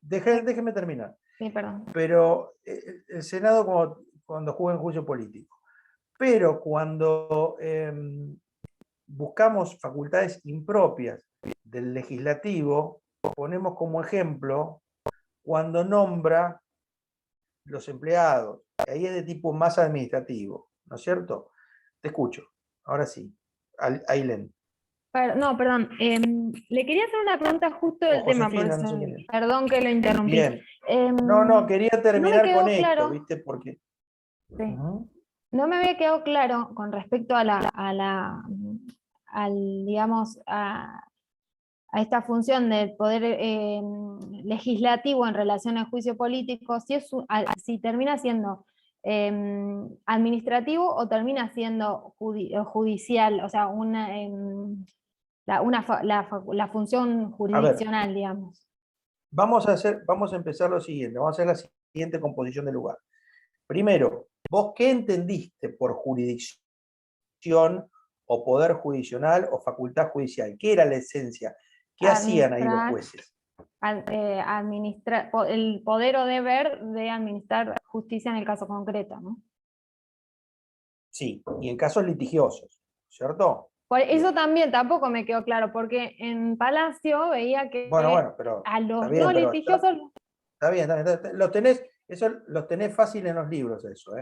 Déjeme terminar. Sí, perdón. Pero el Senado cuando juzga en juicio político. Pero cuando buscamos facultades impropias del legislativo, ponemos como ejemplo cuando nombra los empleados. Ahí es de tipo más administrativo, ¿no es cierto? Te escucho. Ahora sí. Ailén. No, perdón. Le quería hacer una pregunta justo del tema, por Josefina, eso, no sé quién es. perdón que lo interrumpí. Bien. No, quería terminar quedó con claro. esto, ¿viste? Porque... Sí. No me había quedado claro con respecto a digamos, a a esta función del poder legislativo en relación al juicio político, si termina siendo administrativo o termina siendo judicial, o sea, la función jurisdiccional, digamos. Vamos a empezar lo siguiente, vamos a hacer la siguiente composición del lugar. Primero, ¿vos qué entendiste por jurisdicción o poder judicial o facultad judicial? ¿Qué era la esencia? ¿Qué hacían ahí los jueces? El poder o deber de administrar justicia en el caso concreto, ¿no? Sí, y en casos litigiosos, ¿cierto? Por eso también tampoco me quedó claro, porque en Palacio veía que Bueno, pero a los está bien, no pero litigiosos... Está bien. Eso lo tenés fácil en los libros, eso.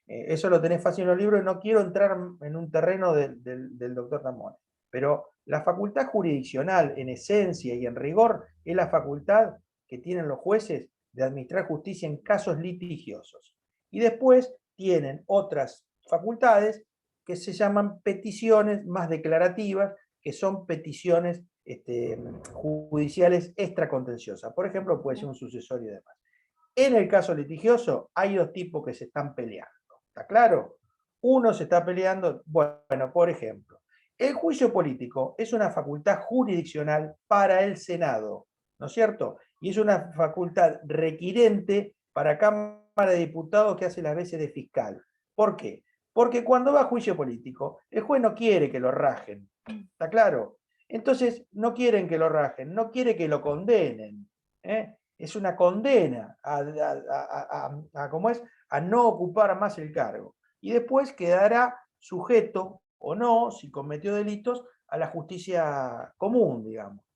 Eso lo tenés fácil en los libros y no quiero entrar en un terreno del doctor Tamone. Pero la facultad jurisdiccional, en esencia y en rigor, es la facultad que tienen los jueces de administrar justicia en casos litigiosos. Y después tienen otras facultades que se llaman peticiones más declarativas, que son peticiones judiciales extracontenciosas. Por ejemplo, puede ser un sucesorio y demás. En el caso litigioso, hay dos tipos que se están peleando. ¿Está claro? Uno se está peleando, bueno, por ejemplo, el juicio político es una facultad jurisdiccional para el Senado, ¿no es cierto? Y es una facultad requirente para Cámara de Diputados que hace las veces de fiscal. ¿Por qué? Porque cuando va a juicio político, el juez no quiere que lo rajen. ¿Está claro? Entonces, no quieren que lo rajen, no quiere que lo condenen. Es una condena ¿cómo es? A no ocupar más el cargo. Y después quedará sujeto o no, si cometió delitos, a la justicia común, digamos.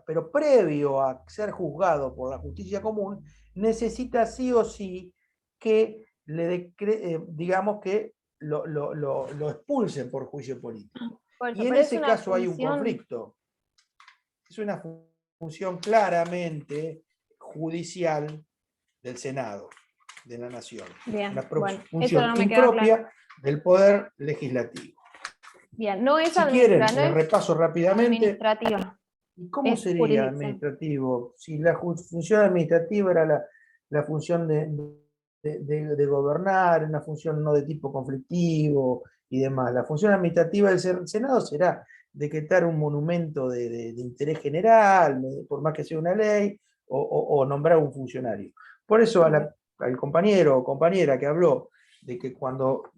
Pero previo a ser juzgado por la justicia común, necesita sí o sí que digamos que lo expulsen por juicio político. Y en ese caso hay un conflicto. Es una función claramente judicial del Senado, de la Nación. Bien, una función no impropia del poder legislativo. Bien, no es si quieren, les repaso rápidamente. Administrativa. ¿Y cómo sería administrativo? Si la función administrativa era la función de gobernar, una función no de tipo conflictivo y demás. La función administrativa del Senado será decretar un monumento de interés general, por más que sea una ley, o nombrar un funcionario. Por eso al compañero o compañera que habló de que cuando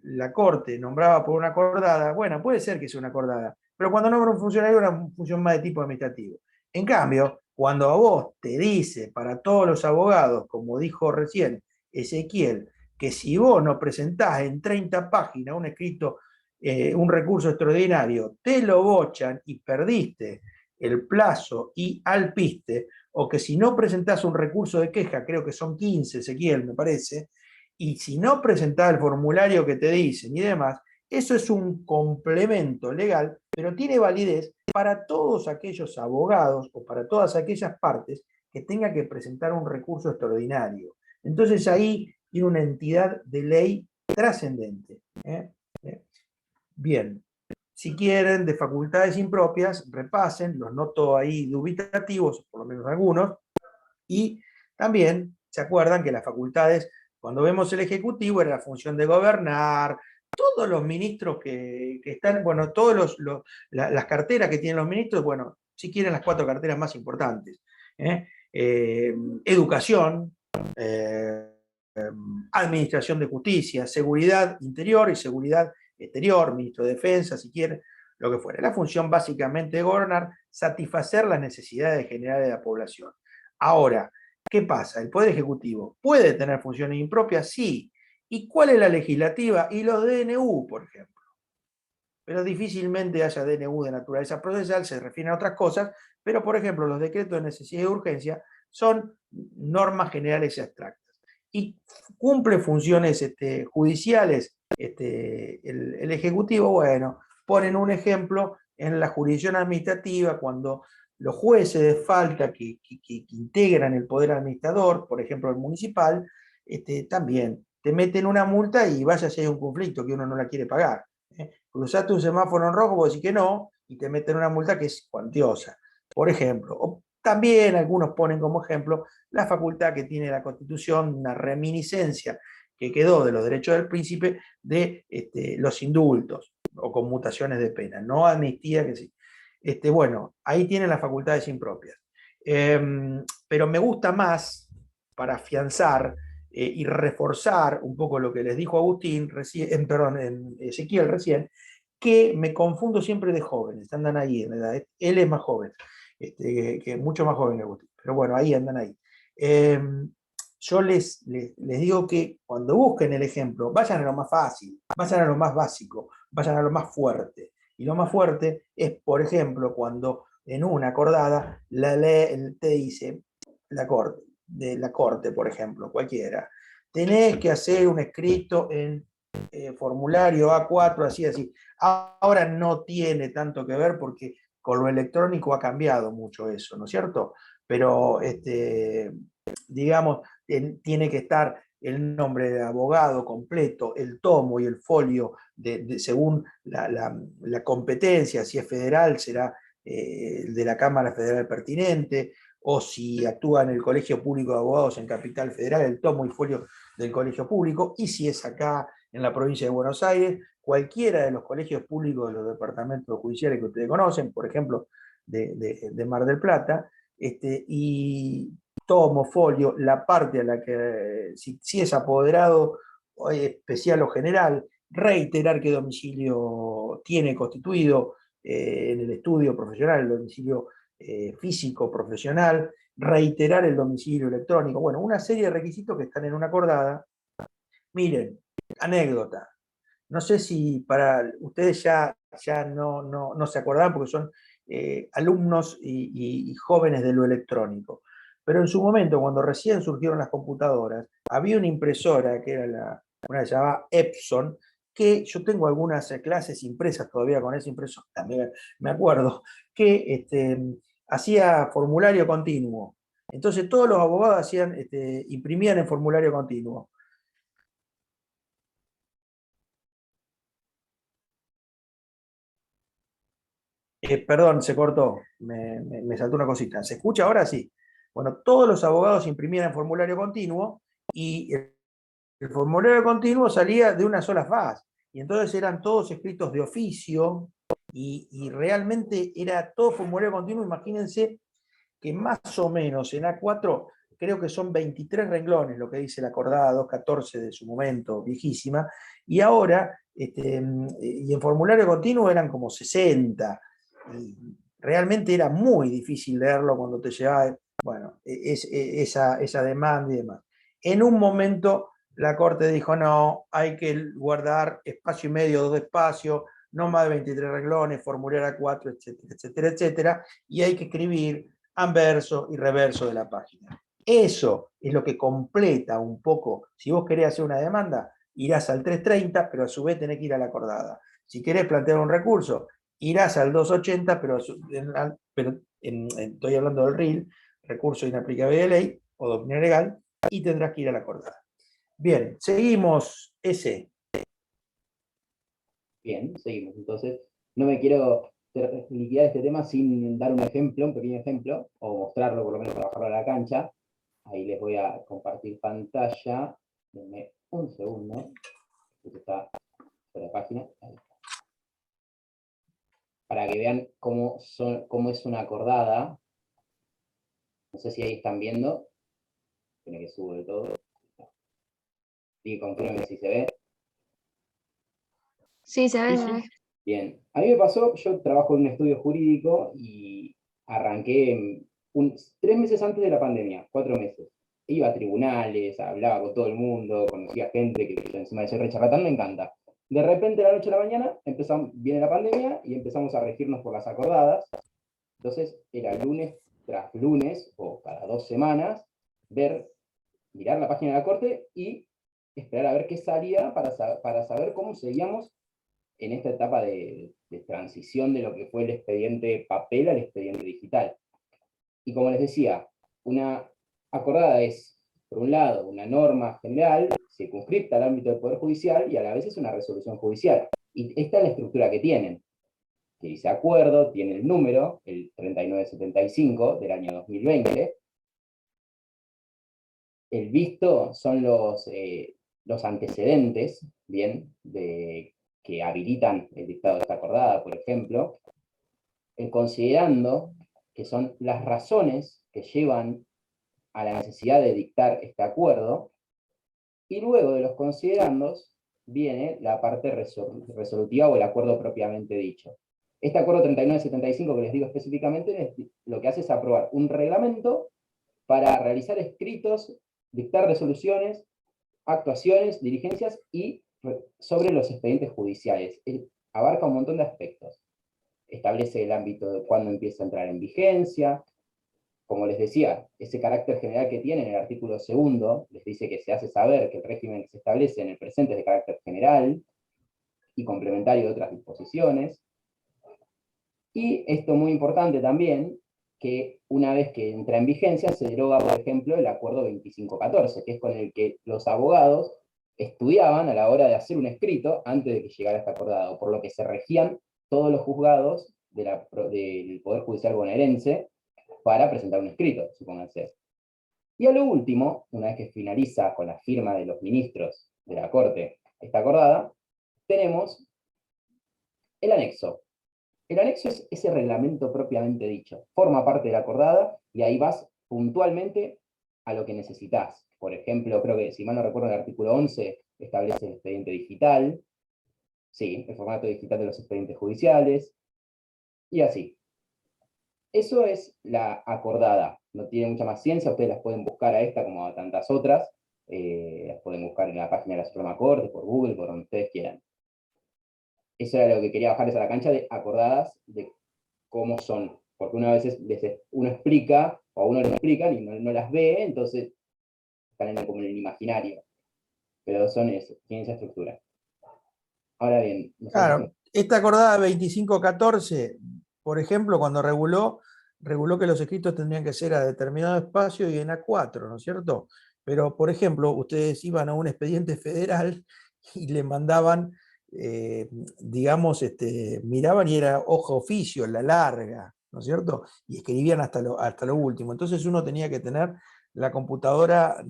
la Corte nombraba por una acordada, bueno, puede ser que sea una acordada, pero cuando nombra un funcionario es una función más de tipo administrativo. En cambio, cuando a vos te dice para todos los abogados, como dijo recién Ezequiel, que si vos no presentás en 30 páginas un escrito, un recurso extraordinario, te lo bochan y perdiste el plazo y alpiste, o que si no presentás un recurso de queja, creo que son 15, Ezequiel, me parece, y si no presentás el formulario que te dicen y demás, eso es un complemento legal, pero tiene validez para todos aquellos abogados o para todas aquellas partes que tengan que presentar un recurso extraordinario. Entonces ahí tiene una entidad de ley trascendente. Bien, si quieren, de facultades impropias, repasen, los noto ahí dubitativos, por lo menos algunos, y también se acuerdan que las facultades, cuando vemos el Ejecutivo, era la función de gobernar, todos los ministros que están, bueno, las carteras que tienen los ministros, bueno, si quieren las 4 carteras más importantes. Educación, administración de justicia, seguridad interior y seguridad exterior, ministro de defensa, si quieren, lo que fuera. La función básicamente de gobernar, satisfacer las necesidades generales de la población. Ahora, ¿qué pasa? ¿El Poder Ejecutivo puede tener funciones impropias? Sí. ¿Y cuál es la legislativa? Y los DNU, por ejemplo. Pero difícilmente haya DNU de naturaleza procesal, se refieren a otras cosas, pero por ejemplo los decretos de necesidad y urgencia son normas generales y abstractas. Y cumple funciones judiciales el Ejecutivo, bueno, ponen un ejemplo en la jurisdicción administrativa cuando los jueces de falta que integran el poder administrador, por ejemplo el municipal, también te meten una multa y vaya si hay un conflicto que uno no la quiere pagar. Cruzaste un semáforo en rojo, vos decís que no, y te meten una multa que es cuantiosa. Por ejemplo, o también algunos ponen como ejemplo la facultad que tiene la Constitución, una reminiscencia que quedó de los derechos del príncipe de los indultos o conmutaciones de pena, no amnistía que sí. Bueno, ahí tienen las facultades impropias. Pero me gusta más para afianzar y reforzar un poco lo que les dijo Agustín, Ezequiel recién, que me confundo siempre de jóvenes, andan ahí en edad, él es más joven, que mucho más joven que Agustín, pero bueno, ahí andan ahí. Yo les digo que cuando busquen el ejemplo, vayan a lo más fácil, vayan a lo más básico, vayan a lo más fuerte. Y lo más fuerte es, por ejemplo, cuando en una acordada la ley te dice, la corte, por ejemplo, cualquiera, tenés que hacer un escrito en formulario A4, así. Ahora no tiene tanto que ver porque con lo electrónico ha cambiado mucho eso, ¿no es cierto? Pero, digamos, tiene que estar el nombre de abogado completo, el tomo y el folio, según la competencia, si es federal será de la Cámara Federal pertinente, o si actúa en el Colegio Público de Abogados en Capital Federal, el tomo y folio del Colegio Público, y si es acá en la provincia de Buenos Aires, cualquiera de los colegios públicos de los departamentos judiciales que ustedes conocen, por ejemplo, de Mar del Plata, y tomo, folio, la parte a la que, si es apoderado especial o general, reiterar qué domicilio tiene constituido en el estudio profesional, el domicilio físico profesional, reiterar el domicilio electrónico, bueno, una serie de requisitos que están en una acordada. Miren, anécdota. No sé si para ustedes ya no se acordarán porque son alumnos y jóvenes de lo electrónico. Pero en su momento, cuando recién surgieron las computadoras, había una impresora que era una que se llamaba Epson, que yo tengo algunas clases impresas todavía con esa impresora, también me acuerdo, que hacía formulario continuo. Entonces todos los abogados imprimían en formulario continuo. Perdón, se cortó, me saltó una cosita. ¿Se escucha ahora? Sí. Bueno, todos los abogados imprimían el formulario continuo y el formulario continuo salía de una sola faz. Y entonces eran todos escritos de oficio y realmente era todo formulario continuo. Imagínense que más o menos en A4 creo que son 23 renglones lo que dice la acordada 214 de su momento, viejísima, y ahora, y en formulario continuo eran como 60. Y realmente era muy difícil leerlo cuando te llevaba, bueno, esa demanda y demás. En un momento la Corte dijo, no, hay que guardar espacio y medio, 2 espacios, no más de 23 renglones, formulario A4, etcétera, etcétera, etcétera, y hay que escribir anverso y reverso de la página. Eso es lo que completa un poco, si vos querés hacer una demanda, irás al 330, pero a su vez tenés que ir a la acordada. Si querés plantear un recurso, irás al 280, pero estoy hablando del RIL, recurso inaplicable de ley o de opinión legal, y tendrás que ir a la acordada. Bien, seguimos ese. Bien, seguimos. Entonces, no me quiero liquidar este tema sin dar un ejemplo, un pequeño ejemplo, o mostrarlo, por lo menos trabajarlo a la cancha. Ahí les voy a compartir pantalla. Denme un segundo. Esto está en la página. Ahí está. Para que vean cómo es una acordada. No sé si ahí están viendo. Tiene que subir todo. Sí, confirmen si se ve. Sí, se ve, Sí, se ve. Bien, a mí me pasó, yo trabajo en un estudio jurídico y arranqué 3 meses antes de la pandemia, 4 meses. Iba a tribunales, hablaba con todo el mundo, conocía gente que encima de ser re charlatán me encanta. De repente, de la noche a la mañana, viene la pandemia y empezamos a regirnos por las acordadas. Entonces, era lunes tras lunes, o cada 2 semanas, mirar la página de la Corte y esperar a ver qué salía para saber cómo seguíamos en esta etapa de transición de lo que fue el expediente papel al expediente digital. Y como les decía, una acordada es, por un lado, una norma general, circunscripta al ámbito del Poder Judicial, y a la vez es una resolución judicial. Y esta es la estructura que tienen. que dice acuerdo, tiene el número, el 3975 del año 2020. El visto son los antecedentes, ¿bien?, que habilitan el dictado de esta acordada, por ejemplo. El considerando, que son las razones que llevan a la necesidad de dictar este acuerdo, y luego de los considerandos viene la parte resolutiva o el acuerdo propiamente dicho. Este acuerdo 3975 que les digo específicamente, lo que hace es aprobar un reglamento para realizar escritos, dictar resoluciones, actuaciones, diligencias y sobre los expedientes judiciales. Abarca un montón de aspectos. Establece el ámbito de cuándo empieza a entrar en vigencia. Como les decía, ese carácter general que tiene en el artículo 2, les dice que se hace saber que el régimen que se establece en el presente es de carácter general y complementario de otras disposiciones. Y esto muy importante también, que una vez que entra en vigencia se deroga, por ejemplo, el acuerdo 2514, que es con el que los abogados estudiaban a la hora de hacer un escrito antes de que llegara este acordado, por lo que se regían todos los juzgados del Poder Judicial bonaerense para presentar un escrito, supónganse. Y a lo último, una vez que finaliza con la firma de los ministros de la Corte esta acordada, tenemos el anexo. El anexo es ese reglamento propiamente dicho. Forma parte de la acordada y ahí vas puntualmente a lo que necesitas. Por ejemplo, creo que, si mal no recuerdo, el artículo 11 establece el expediente digital. Sí, el formato digital de los expedientes judiciales. Y así. Eso es la acordada. No tiene mucha más ciencia, ustedes las pueden buscar a esta como a tantas otras. Las pueden buscar en la página de la Suprema Corte, por Google, por donde ustedes quieran. Eso era lo que quería bajarles a la cancha, de acordadas de cómo son. Porque una vez uno explica, o a uno le explican y no las ve, entonces están como en el imaginario. Pero son eso, tienen esa estructura. Ahora bien, Claro, esta acordada 2514, por ejemplo, cuando reguló que los escritos tendrían que ser a determinado espacio y en A4, ¿no es cierto? Pero, por ejemplo, ustedes iban a un expediente federal y le mandaban, digamos, miraban y era hoja oficio, la larga, ¿no es cierto? Y escribían hasta lo último. Entonces uno tenía que tener la computadora,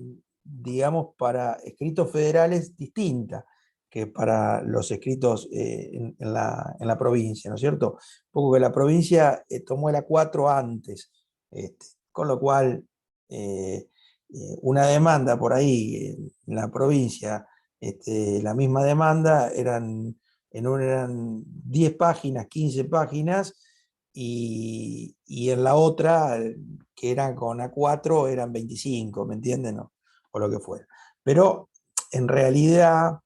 digamos, para escritos federales distinta que para los escritos en la provincia, ¿no es cierto? Un poco que la provincia tomó el A4 antes, con lo cual una demanda por ahí en la provincia, la misma demanda, eran 10 páginas, 15 páginas, y en la otra, que eran con A4, eran 25, ¿me entienden? ¿No? O lo que fuera. Pero en realidad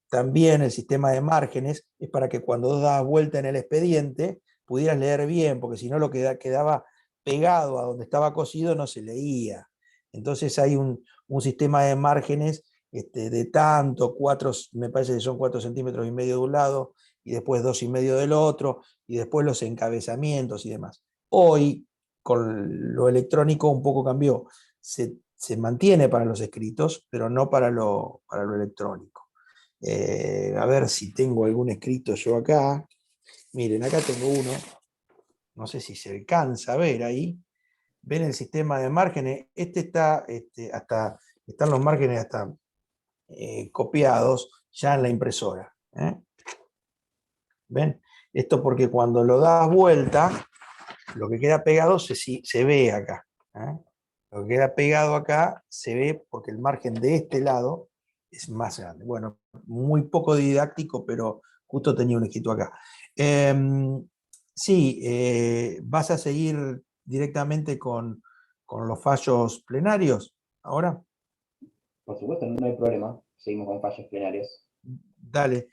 también el sistema de márgenes es para que cuando das vuelta en el expediente pudieras leer bien, porque si no lo quedaba pegado a donde estaba cosido no se leía. Entonces hay un sistema de márgenes de tanto, me parece que son 4,5 centímetros de un lado, y después 2,5 del otro, y después los encabezamientos y demás. Hoy, con lo electrónico un poco cambió. Se mantiene para los escritos, pero no para lo electrónico. A ver si tengo algún escrito yo acá. Miren, acá tengo uno. No sé si se alcanza a ver ahí. Ven el sistema de márgenes. Están los márgenes hasta copiados ya en la impresora. ¿Ven? Esto porque cuando lo das vuelta, lo que queda pegado se ve acá. Lo que queda pegado acá se ve porque el margen de este lado es más grande. Bueno, muy poco didáctico, pero justo tenía un escrito acá. Sí, ¿vas a seguir directamente con los fallos plenarios ahora? Por supuesto, no hay problema. Seguimos con fallos plenarios. Dale.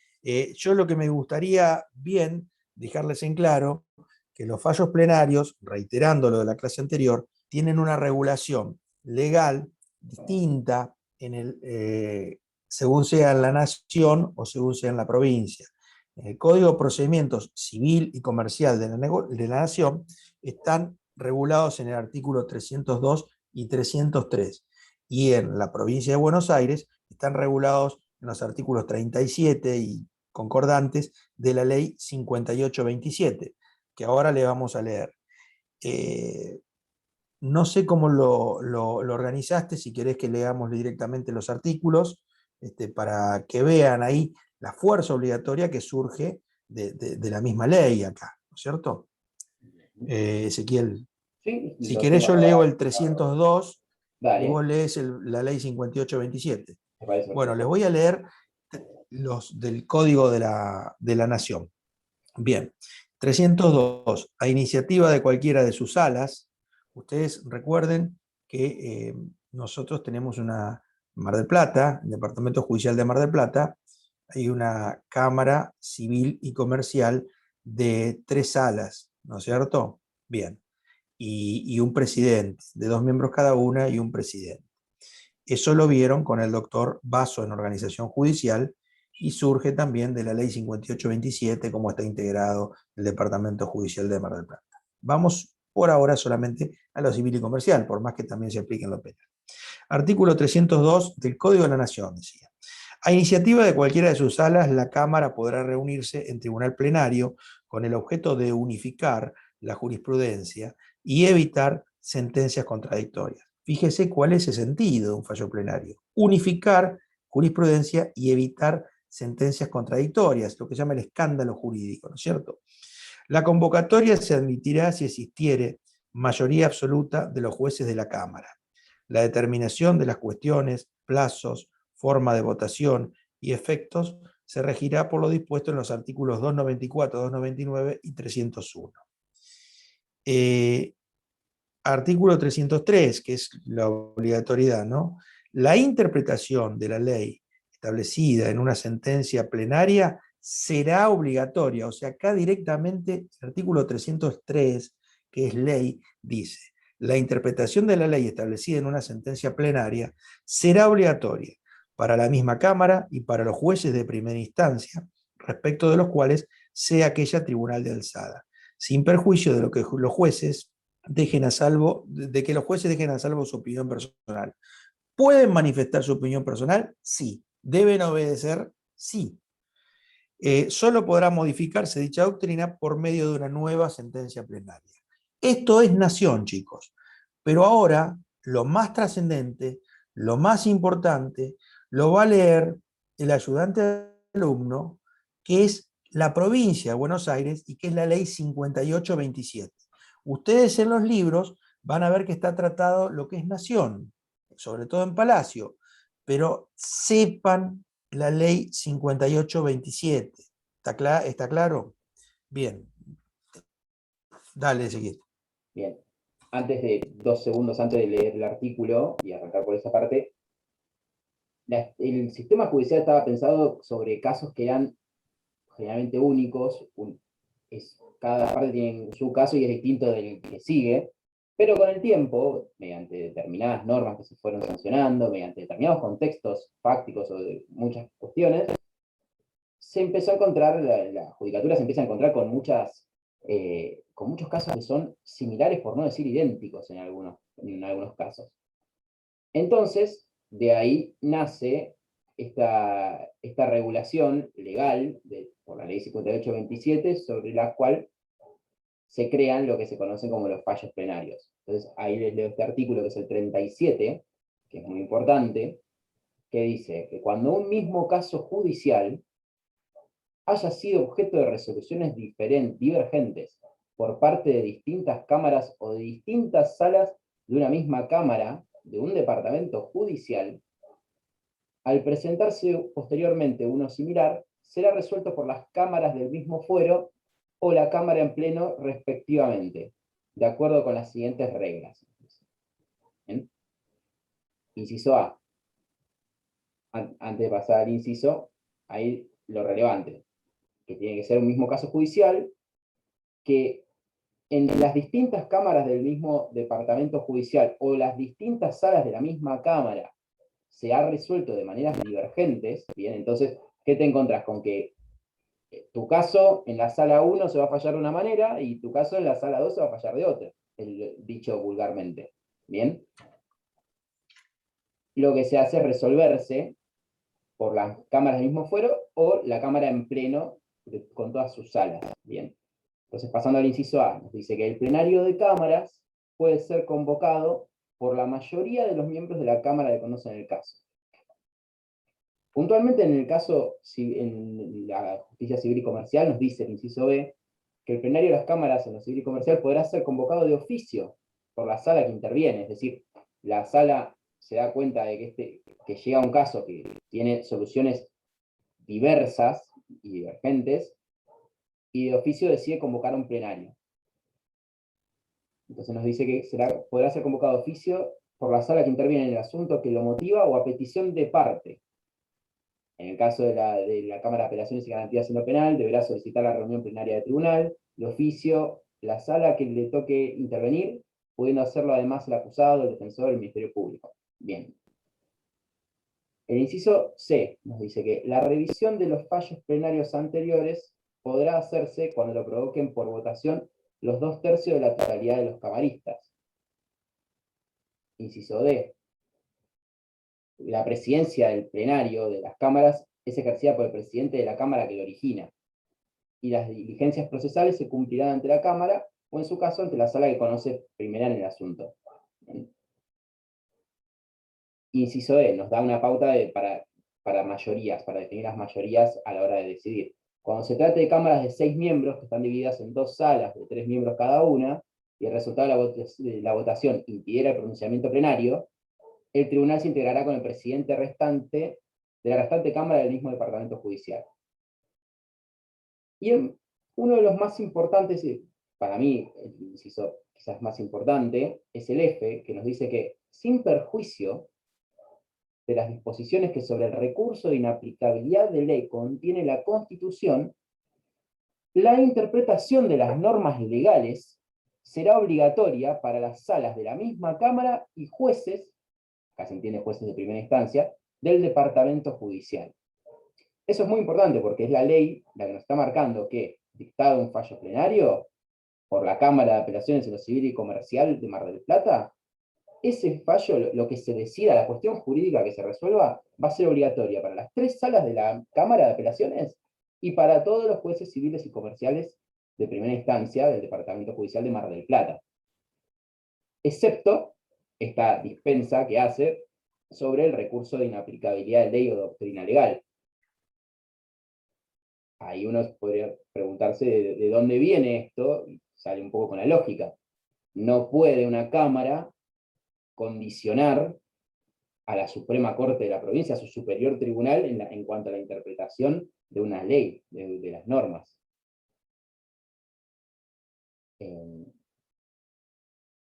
Yo lo que me gustaría bien dejarles en claro, que los fallos plenarios, reiterando lo de la clase anterior, tienen una regulación legal distinta según sea en la nación o según sea en la provincia. En el Código de Procedimientos Civil y Comercial de la Nación están regulados en el artículo 302 y 303. Y en la provincia de Buenos Aires están regulados en los artículos 37 y concordantes de la ley 5827, que ahora le vamos a leer. No sé cómo lo organizaste, si querés que leamos directamente los artículos, para que vean ahí la fuerza obligatoria que surge de la misma ley acá, ¿no es cierto? Ezequiel, Sí, si lo querés tengo yo acá. leo el 302 y Dale, vos lees la ley 5827. me parece Bueno, les perfecto. voy a leer los del Código de la Nación. Bien, 302, a iniciativa de cualquiera de sus salas. Ustedes recuerden que nosotros tenemos una Mar del Plata, el Departamento Judicial de Mar del Plata, hay una Cámara Civil y Comercial de 3 salas, ¿no es cierto? Bien, y un presidente, de 2 miembros cada una y un presidente. Eso lo vieron con el doctor Basso en organización judicial y surge también de la ley 5827, cómo está integrado el Departamento Judicial de Mar del Plata. Vamos por ahora solamente a lo civil y comercial, por más que también se aplique en lo penal. Artículo 302 del Código de la Nación, decía. A iniciativa de cualquiera de sus salas, la Cámara podrá reunirse en tribunal plenario con el objeto de unificar la jurisprudencia y evitar sentencias contradictorias. Fíjese cuál es el sentido de un fallo plenario. Unificar jurisprudencia y evitar sentencias contradictorias, lo que se llama el escándalo jurídico, ¿no es cierto? La convocatoria se admitirá si existiere mayoría absoluta de los jueces de la Cámara. La determinación de las cuestiones, plazos, forma de votación y efectos se regirá por lo dispuesto en los artículos 294, 299 y 301. Artículo 303, que es la obligatoriedad, ¿no? La interpretación de la ley establecida en una sentencia plenaria será obligatoria. O sea, acá directamente el artículo 303, que es ley, dice: la interpretación de la ley establecida en una sentencia plenaria será obligatoria para la misma Cámara y para los jueces de primera instancia, respecto de los cuales sea aquella tribunal de alzada, sin perjuicio de lo que los jueces dejen a salvo, de que los jueces dejen a salvo su opinión personal. ¿Pueden manifestar su opinión personal? Sí. ¿Deben obedecer? Sí. Solo podrá modificarse dicha doctrina por medio de una nueva sentencia plenaria. Esto es nación, chicos. Pero ahora, lo más trascendente, lo más importante, lo va a leer el ayudante de alumno, que es la provincia de Buenos Aires y que es la ley 5827. Ustedes en los libros van a ver que está tratado lo que es nación, sobre todo en Palacio, pero sepan la ley 5827. ¿Está claro? Bien. Dale, Ezequiel. Bien. Antes de 2 segundos antes de leer el artículo y arrancar por esa parte, el sistema judicial estaba pensado sobre casos que eran generalmente únicos, cada parte tiene su caso y es distinto del que sigue, pero con el tiempo, mediante determinadas normas que se fueron sancionando, mediante determinados contextos fácticos o de muchas cuestiones, se empezó a encontrar, la judicatura se empieza a encontrar con muchos casos que son similares, por no decir idénticos en algunos casos. Entonces, de ahí nace esta regulación legal por la ley 5827, sobre la cual se crean lo que se conocen como los fallos plenarios. Entonces, ahí les leo este artículo, que es el 37, que es muy importante, que dice que cuando un mismo caso judicial haya sido objeto de resoluciones divergentes por parte de distintas cámaras o de distintas salas de una misma cámara, de un departamento judicial, al presentarse posteriormente uno similar, será resuelto por las cámaras del mismo fuero o la cámara en pleno respectivamente, de acuerdo con las siguientes reglas. ¿Bien? Inciso A. Antes de pasar al inciso, ahí lo relevante, que tiene que ser un mismo caso judicial, que en las distintas cámaras del mismo departamento judicial o las distintas salas de la misma cámara se ha resuelto de maneras divergentes. Bien, entonces, ¿qué te encontrás? Con que tu caso en la sala 1 se va a fallar de una manera y tu caso en la sala 2 se va a fallar de otra, dicho vulgarmente. Bien. Lo que se hace es resolverse por las cámaras del mismo fuero o la cámara en pleno con todas sus salas. Bien. Entonces, pasando al inciso A, nos dice que el plenario de cámaras puede ser convocado por la mayoría de los miembros de la Cámara que conocen el caso. Puntualmente en el caso, en la justicia civil y comercial, nos dice el inciso B, que el plenario de las cámaras en lo civil y comercial podrá ser convocado de oficio por la sala que interviene, es decir, la sala se da cuenta de que llega un caso que tiene soluciones diversas y divergentes, y de oficio decide convocar un plenario. Entonces nos dice que podrá ser convocado de oficio por la sala que interviene en el asunto que lo motiva o a petición de parte. En el caso de la Cámara de Apelaciones y Garantías en lo Penal, deberá solicitar la reunión plenaria de tribunal, de oficio, la sala que le toque intervenir, pudiendo hacerlo además el acusado, el defensor, el Ministerio Público. Bien. El inciso C nos dice que la revisión de los fallos plenarios anteriores podrá hacerse cuando lo provoquen por votación los 2/3 de la totalidad de los camaristas. Inciso D. La presidencia del plenario de las cámaras es ejercida por el presidente de la cámara que lo origina, y las diligencias procesales se cumplirán ante la cámara, o en su caso ante la sala que conoce primera en el asunto. Inciso E, nos da una pauta para mayorías, para definir las mayorías a la hora de decidir. Cuando se trate de cámaras de 6 miembros, que están divididas en 2 salas de 3 miembros cada una, y el resultado de la votación impidiera el pronunciamiento plenario, el tribunal se integrará con el presidente restante de la restante cámara del mismo departamento judicial. Y uno de los más importantes, para mí, el inciso quizás más importante, es el F, que nos dice que, sin perjuicio de las disposiciones que sobre el recurso de inaplicabilidad de ley contiene la Constitución, la interpretación de las normas legales será obligatoria para las salas de la misma Cámara y jueces, acá se entiende jueces de primera instancia, del departamento judicial. Eso es muy importante porque es la ley la que nos está marcando que, dictado un fallo plenario por la Cámara de Apelaciones en lo Civil y Comercial de Mar del Plata, ese fallo, lo que se decida, la cuestión jurídica que se resuelva, va a ser obligatoria para las 3 salas de la Cámara de Apelaciones y para todos los jueces civiles y comerciales de primera instancia del Departamento Judicial de Mar del Plata. Excepto esta dispensa que hace sobre el recurso de inaplicabilidad de ley o doctrina legal. Ahí uno podría preguntarse de dónde viene esto, y sale un poco con la lógica. No puede una Cámara condicionar a la Suprema Corte de la provincia, a su superior tribunal, en cuanto a la interpretación de una ley, de las normas.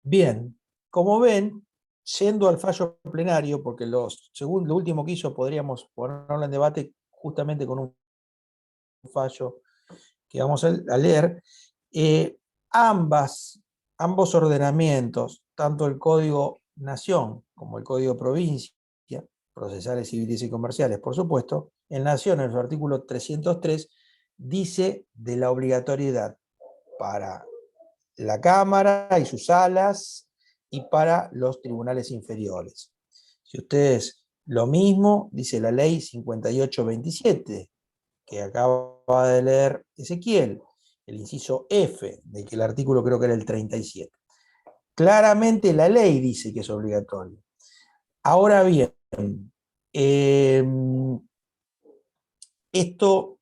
Bien, como ven, yendo al fallo plenario, porque lo último que hizo podríamos ponerlo en debate justamente con un fallo que vamos a leer, ambos ordenamientos, tanto el Código Nación como el Código Provincia, procesales, civiles y comerciales, por supuesto, en Nación, en su artículo 303, dice de la obligatoriedad para la Cámara y sus salas y para los tribunales inferiores. Si ustedes, lo mismo dice la ley 5827, que acaba de leer Ezequiel, el inciso F, de que el artículo creo que era el 37. Claramente la ley dice que es obligatorio. Ahora bien, esto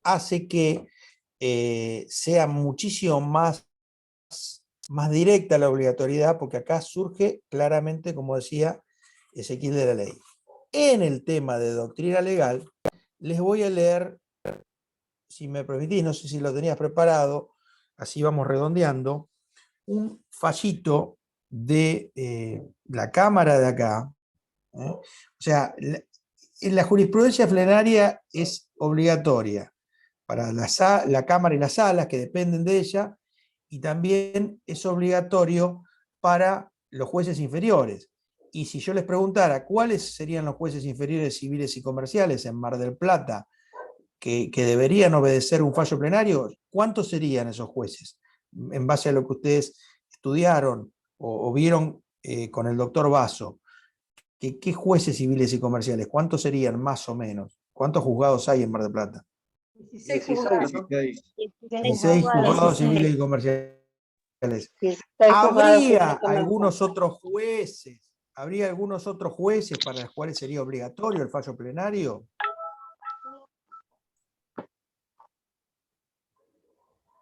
hace que sea muchísimo más directa la obligatoriedad, porque acá surge claramente, como decía Ezequiel, de la ley. En el tema de doctrina legal, les voy a leer, si me permitís, no sé si lo tenías preparado, así vamos redondeando, un fallito de la Cámara de acá. O sea, la jurisprudencia plenaria es obligatoria para la Cámara y las salas que dependen de ella, y también es obligatorio para los jueces inferiores. Y si yo les preguntara cuáles serían los jueces inferiores civiles y comerciales en Mar del Plata que deberían obedecer un fallo plenario, ¿cuántos serían esos jueces? En base a lo que ustedes estudiaron o vieron con el doctor Basso, ¿Qué jueces civiles y comerciales? ¿Cuántos serían más o menos? ¿Cuántos juzgados hay en Mar del Plata? 16 16, juzgados. ¿no? 16 juzgados civiles y comerciales. 16 juzgados ¿Habría que algunos otros jueces? ¿Habría algunos otros jueces para los cuales sería obligatorio el fallo plenario?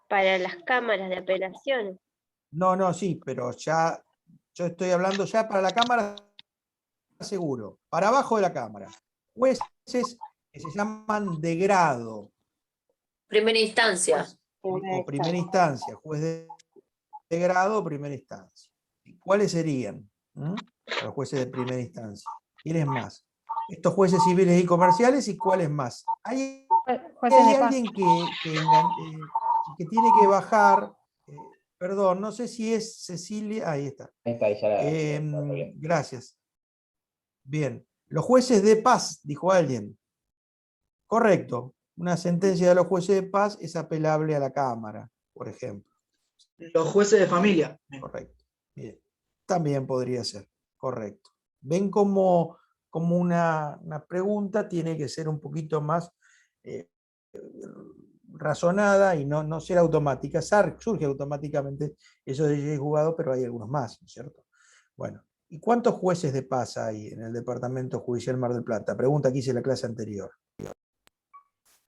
Para las cámaras de apelaciones. No, sí, pero ya, yo estoy hablando ya para la Cámara, seguro. Para abajo de la Cámara. Jueces que se llaman de grado. Primera instancia. O primera instancia, juez de grado o primera instancia. ¿Cuáles serían? Los jueces de primera instancia. ¿Quiénes más? Estos jueces civiles y comerciales, ¿y cuáles más? Hay Jueces de paz. alguien que tiene que bajar, perdón, no sé si es Cecilia, ahí está. Ahí está, ahí ya la- Gracias. Bien, los jueces de paz, dijo alguien. Correcto. Una sentencia de los jueces de paz es apelable a la Cámara, por ejemplo. Los jueces de familia. Correcto. Bien. También podría ser. Correcto. Ven como una pregunta tiene que ser un poquito más razonada y no ser automática. Surge automáticamente eso de juzgado, pero hay algunos más, ¿no es cierto? Bueno, ¿y cuántos jueces de paz hay en el Departamento Judicial Mar del Plata? Pregunta que hice en la clase anterior.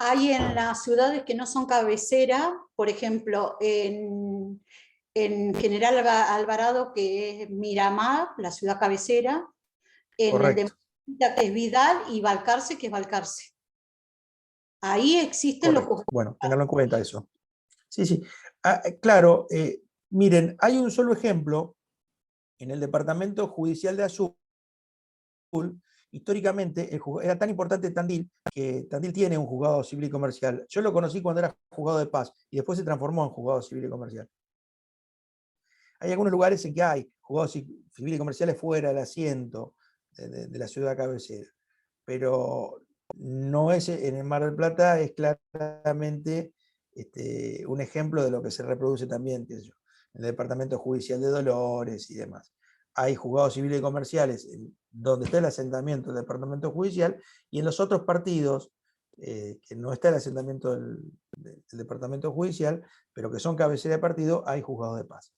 hay en las ciudades que no son cabecera, por ejemplo, en General Alvarado, que es Miramar, la ciudad cabecera, en el de Correcto. Margarita, que es Vidal, y Balcarce, que es Balcarce. Ahí existen los Correcto. juzgados. Bueno, ténganlo en cuenta eso. Sí. Claro, miren, hay un solo ejemplo en el Departamento Judicial de Azul. Históricamente era tan importante Tandil que Tandil tiene un juzgado civil y comercial. Yo lo conocí cuando era juzgado de paz y después se transformó en juzgado civil y comercial. Hay algunos lugares en que hay juzgados civiles y comerciales fuera del asiento de la ciudad cabecera, pero no es en el Mar del Plata, es claramente un ejemplo de lo que se reproduce también, qué sé yo, en el Departamento Judicial de Dolores y demás. Hay juzgados civiles y comerciales donde está el asentamiento del Departamento Judicial, y en los otros partidos, que no está el asentamiento del Departamento Judicial, pero que son cabecera de partido, hay juzgados de paz.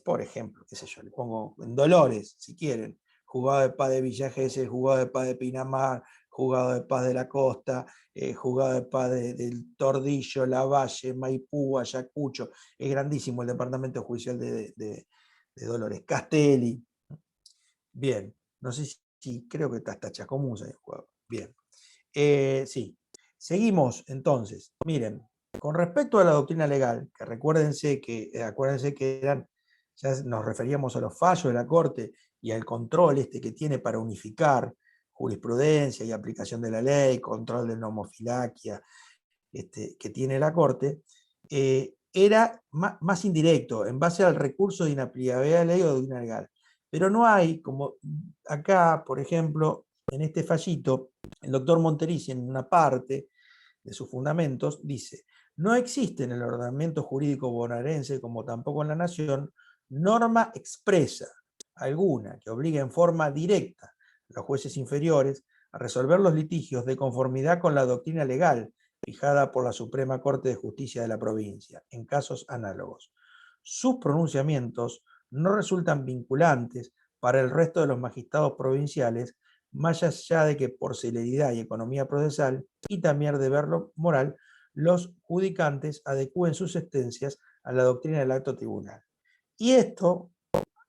Por ejemplo, qué sé yo, le pongo en Dolores, si quieren, juzgado de paz de Villa Gesell, juzgado de paz de Pinamar, juzgado de paz de la Costa, juzgado de paz del Tordillo, Lavalle, Maipú, Ayacucho. Es grandísimo el Departamento Judicial de Dolores. Castelli. Bien, no sé si creo que hasta Chacomús hay jugado. Bien. Sí. Seguimos entonces. Miren, con respecto a la doctrina legal, que acuérdense que ya nos referíamos a los fallos de la Corte y al control que tiene para unificar jurisprudencia y aplicación de la ley, control de nomofilaquia que tiene la Corte, era más indirecto, en base al recurso de inaplicabilidad de la ley o doctrina legal. Pero no hay, como acá, por ejemplo, en este fallito, el doctor Monterici, en una parte de sus fundamentos, dice: no existe en el ordenamiento jurídico bonaerense, como tampoco en la Nación, norma expresa alguna que obligue en forma directa a los jueces inferiores a resolver los litigios de conformidad con la doctrina legal fijada por la Suprema Corte de Justicia de la provincia, en casos análogos. Sus pronunciamientos no resultan vinculantes para el resto de los magistrados provinciales, más allá de que por celeridad y economía procesal y también deber moral, los judicantes adecúen sus sentencias a la doctrina del acto tribunal. Y esto,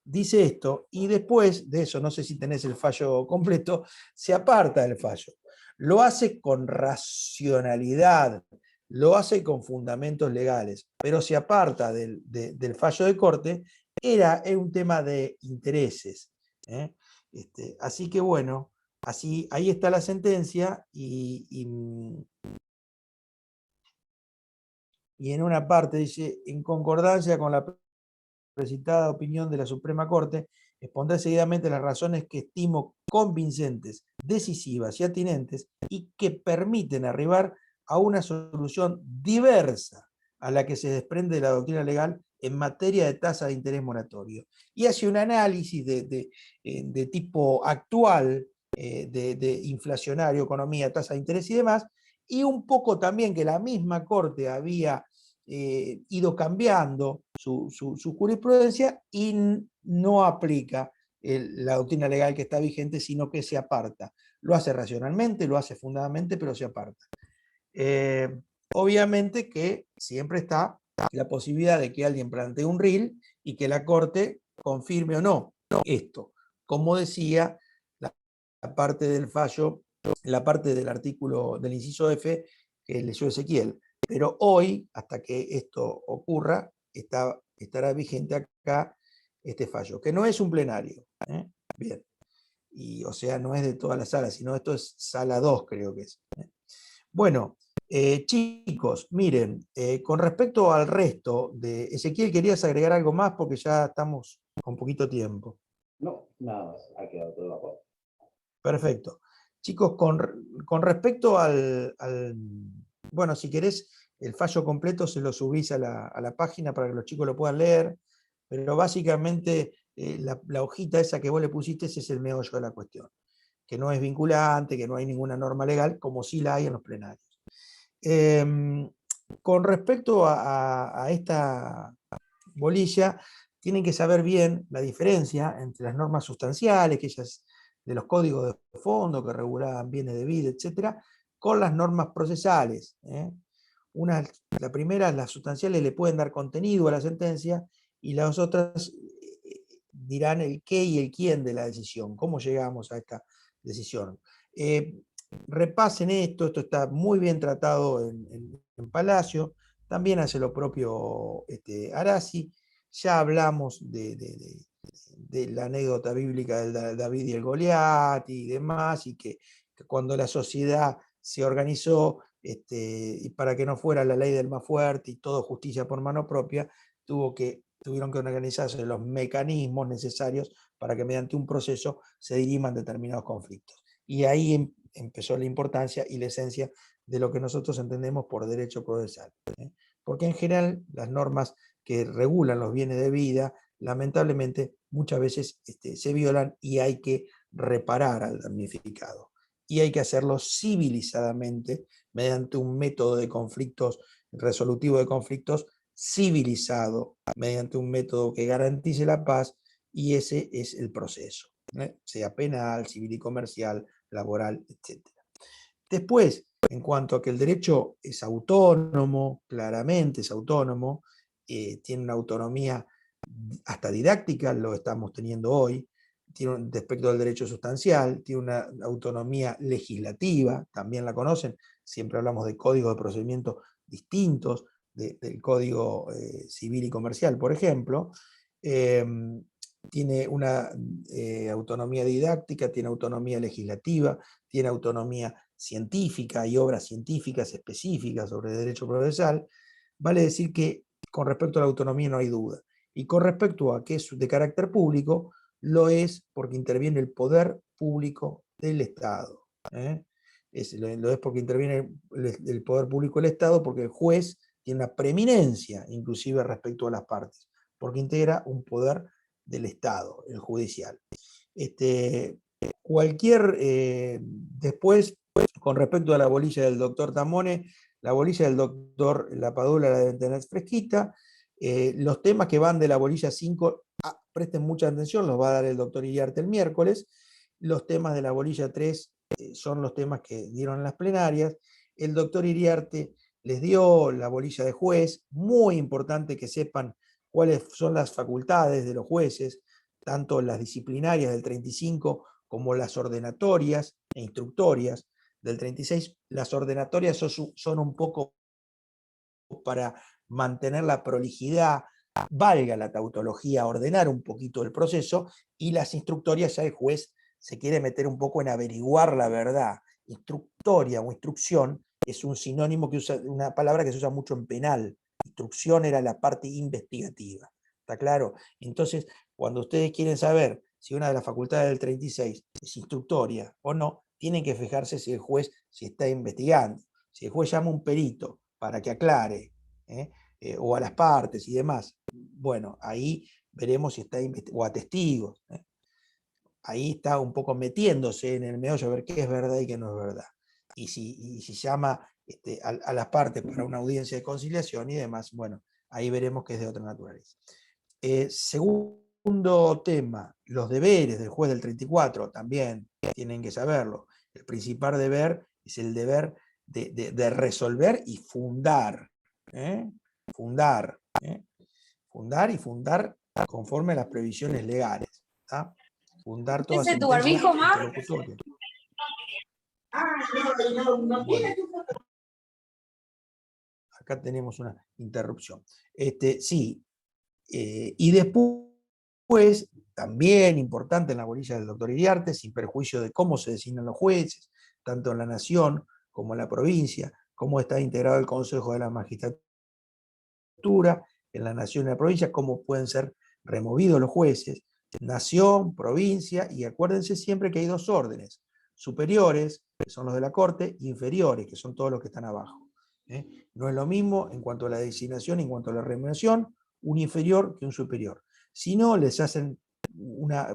dice esto, y después de eso, no sé si tenés el fallo completo, se aparta del fallo. Lo hace con racionalidad, lo hace con fundamentos legales, pero se aparta del fallo de corte. Era un tema de intereses. Así que bueno, ahí está la sentencia y en una parte dice: en concordancia con la precitada opinión de la Suprema Corte, expondré seguidamente las razones que estimo convincentes, decisivas y atinentes y que permiten arribar a una solución diversa a la que se desprende de la doctrina legal en materia de tasa de interés moratorio. Y hace un análisis de tipo actual, de inflacionario, economía, tasa de interés y demás, y un poco también que la misma Corte había ido cambiando su jurisprudencia y no aplica la doctrina legal que está vigente, sino que se aparta. Lo hace racionalmente, lo hace fundamentalmente, pero se aparta. Obviamente que siempre está la posibilidad de que alguien plantee un RIL y que la Corte confirme o no esto. Como decía, la parte del fallo, la parte del artículo del inciso F que leyó Ezequiel. Pero hoy, hasta que esto ocurra, estará vigente acá este fallo, que no es un plenario. Bien. Y, o sea, no es de todas las salas, sino esto es sala 2, creo que es. Bueno, chicos, miren, con respecto al resto de Ezequiel, ¿querías agregar algo más? Porque ya estamos con poquito tiempo. No, nada más, ha quedado todo de acuerdo. Perfecto. Chicos, con respecto bueno, si querés, el fallo completo se lo subís a la página para que los chicos lo puedan leer, pero básicamente la hojita esa que vos le pusiste, ese es el meollo de la cuestión, que no es vinculante, que no hay ninguna norma legal, como sí la hay en los plenarios. Con respecto a esta bolilla, tienen que saber bien la diferencia entre las normas sustanciales, que ellas de los códigos de fondo que regulaban bienes de vida, etcétera, con las normas procesales. La primera, las sustanciales, le pueden dar contenido a la sentencia, y las otras dirán el qué y el quién de la decisión, cómo llegamos a esta decisión. Repasen esto está muy bien tratado en Palacio, también hace lo propio Arasi. Ya hablamos de la anécdota bíblica del David y el Goliat y demás, y que cuando la sociedad se organizó y para que no fuera la ley del más fuerte y todo justicia por mano propia, tuvieron que organizarse los mecanismos necesarios para que mediante un proceso se diriman determinados conflictos. Y ahí empezó la importancia y la esencia de lo que nosotros entendemos por derecho procesal. Porque en general las normas que regulan los bienes de vida, lamentablemente, muchas veces se violan y hay que reparar al damnificado. Y hay que hacerlo civilizadamente, mediante un método de conflictos, resolutivo de conflictos civilizado, mediante un método que garantice la paz, y ese es el proceso, sea penal, civil y comercial, laboral, etc. Después, en cuanto a que el derecho es autónomo, claramente es autónomo, tiene una autonomía hasta didáctica, lo estamos teniendo hoy, tiene respecto al derecho sustancial, tiene una autonomía legislativa, también la conocen, siempre hablamos de códigos de procedimiento distintos del Código Civil y Comercial, por ejemplo. Tiene una autonomía didáctica, tiene autonomía legislativa, tiene autonomía científica, hay obras científicas específicas sobre derecho procesal. Vale decir que con respecto a la autonomía no hay duda. Y con respecto a que es de carácter público, lo es porque interviene el poder público del Estado. Lo es porque interviene el poder público del Estado, porque el juez tiene una preeminencia, inclusive respecto a las partes, porque integra un poder del Estado, el judicial. Después, con respecto a la bolilla del doctor Tamone, la bolilla del doctor Lapadula la deben tener fresquita. Los temas que van de la bolilla 5, presten mucha atención, los va a dar el doctor Iriarte el miércoles. Los temas de la bolilla 3 son los temas que dieron en las plenarias. El doctor Iriarte les dio la bolilla de juez, muy importante que sepan cuáles son las facultades de los jueces, tanto las disciplinarias del 35 como las ordenatorias e instructorias del 36. Las ordenatorias son un poco para mantener la prolijidad, valga la tautología, ordenar un poquito el proceso, y las instructorias ya el juez se quiere meter un poco en averiguar la verdad. Instructoria o instrucción es un sinónimo que usa, una palabra que se usa mucho en penal. Instrucción era la parte investigativa, ¿está claro? Entonces, cuando ustedes quieren saber si una de las facultades del 36 es instructoria o no, tienen que fijarse si el juez está investigando. Si el juez llama a un perito para que aclare o a las partes y demás. Bueno, ahí veremos si está, o a testigos. Ahí está un poco metiéndose en el meollo a ver qué es verdad y qué no es verdad. Y si llama a las partes para una audiencia de conciliación y demás, bueno, ahí veremos que es de otra naturaleza. Segundo tema, los deberes del juez del 34, también tienen que saberlo. El principal deber es el deber de resolver y fundar. Fundar y fundar conforme a las previsiones legales. ¿Tá? Fundar toda ¿Ese tu sentencia barbijo, Mar? interlocutoria. Bueno, acá tenemos una interrupción. Sí, y después, también importante en la bolilla del doctor Iriarte, sin perjuicio de cómo se designan los jueces, tanto en la nación como en la provincia, cómo está integrado el Consejo de la Magistratura en la nación y la provincia, cómo pueden ser removidos los jueces, nación, provincia, y acuérdense siempre que hay dos órdenes, superiores, que son los de la corte, inferiores, que son todos los que están abajo. No es lo mismo en cuanto a la designación, en cuanto a la remuneración, un inferior que un superior. Si no, les hacen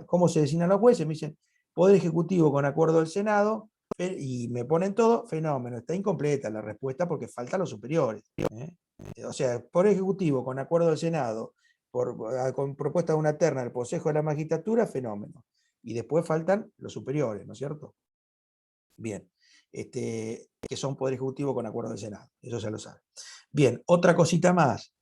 ¿cómo se designan los jueces? Me dicen, Poder Ejecutivo con acuerdo del Senado, y me ponen todo, fenómeno, está incompleta la respuesta porque faltan los superiores. O sea, Poder Ejecutivo con acuerdo del Senado, con propuesta de una terna del Consejo de la Magistratura, fenómeno. Y después faltan los superiores, ¿no es cierto? Bien, que son Poder Ejecutivo con acuerdo del Senado, eso ya lo saben. Bien, otra cosita más.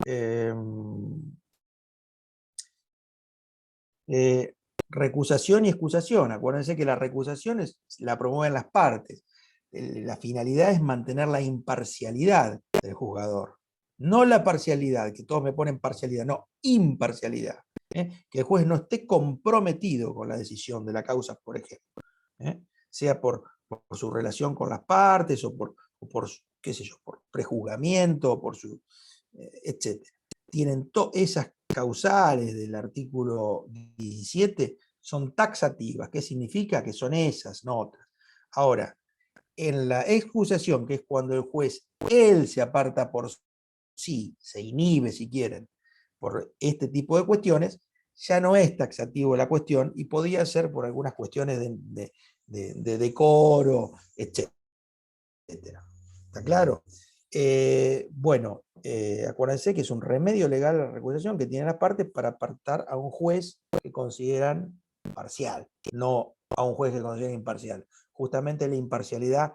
Recusación y excusación. Acuérdense que la recusación la promueven las partes. La finalidad es mantener la imparcialidad del juzgador. No la parcialidad, que todos me ponen parcialidad, no, imparcialidad. Que el juez no esté comprometido con la decisión de la causa, por ejemplo. Sea por su relación con las partes, o por qué sé yo, por prejuzgamiento, por su, etc. Tienen esas causales del artículo 17 son taxativas. ¿Qué significa? Que son esas, no otras. Ahora, en la excusación, que es cuando el juez, él se aparta por sí, se inhibe si quieren, por este tipo de cuestiones, ya no es taxativo la cuestión y podría ser por algunas cuestiones de decoro, etc. ¿Está claro? Bueno, acuérdense que es un remedio legal a la recusación que tienen las partes para apartar a un juez que consideran parcial, no a un juez que consideran imparcial. Justamente la imparcialidad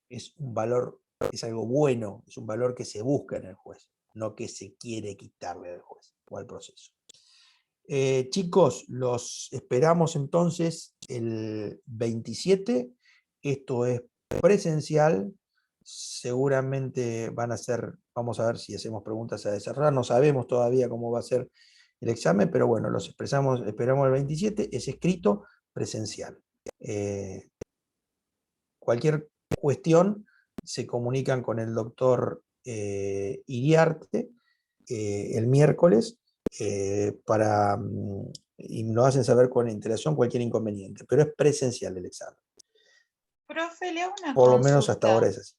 es un valor, es algo bueno, es un valor que se busca en el juez, no que se quiere quitarle al juez o al proceso. Chicos, los esperamos entonces el 27. Esto es presencial. Seguramente vamos a ver si hacemos preguntas a desarrollar. No sabemos todavía cómo va a ser el examen, pero bueno, los esperamos el 27. Es escrito presencial. Cualquier cuestión se comunican con el doctor Iriarte el miércoles y nos hacen saber con interacción cualquier inconveniente, pero es presencial el examen. Profe, le hago una Por lo consulta. menos hasta ahora es así.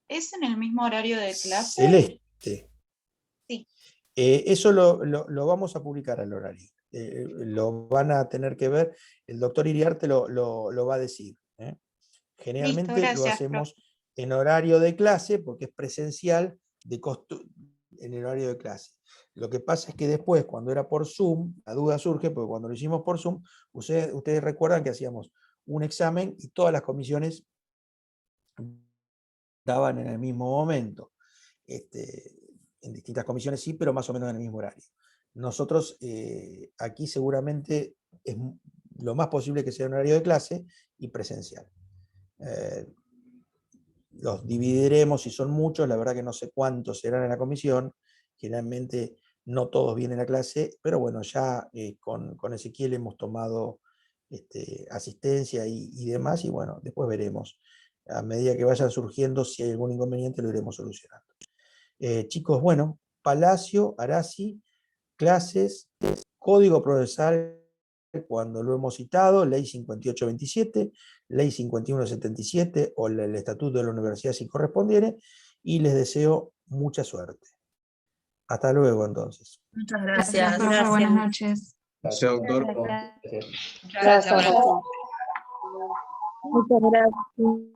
¿Es en el mismo horario de clase? Celeste. Sí. Eso lo vamos a publicar al horario. Lo van a tener que ver, el doctor Iriarte lo va a decir. Generalmente Listo, gracias, lo hacemos en horario de clase porque es presencial en el horario de clase. Lo que pasa es que después, cuando era por Zoom, la duda surge porque cuando lo hicimos por Zoom, ustedes recuerdan que hacíamos un examen y todas las comisiones daban en el mismo momento. En distintas comisiones sí, pero más o menos en el mismo horario. Nosotros aquí seguramente es lo más posible que sea en horario de clase y presencial. Los dividiremos, si son muchos, la verdad que no sé cuántos serán en la comisión, generalmente no todos vienen a clase, pero bueno, ya con Ezequiel hemos tomado asistencia y demás, y bueno, después veremos. A medida que vayan surgiendo, si hay algún inconveniente, lo iremos solucionando. Chicos, bueno, Palacio, Arasi, clases, código procesal, cuando lo hemos citado, ley 5827, ley 5177 o el estatuto de la universidad si correspondiere, y les deseo mucha suerte. Hasta luego, entonces. Muchas Gracias, gracias. profe, buenas noches. Gracias, doctor. Gracias. Gracias. Muchas gracias.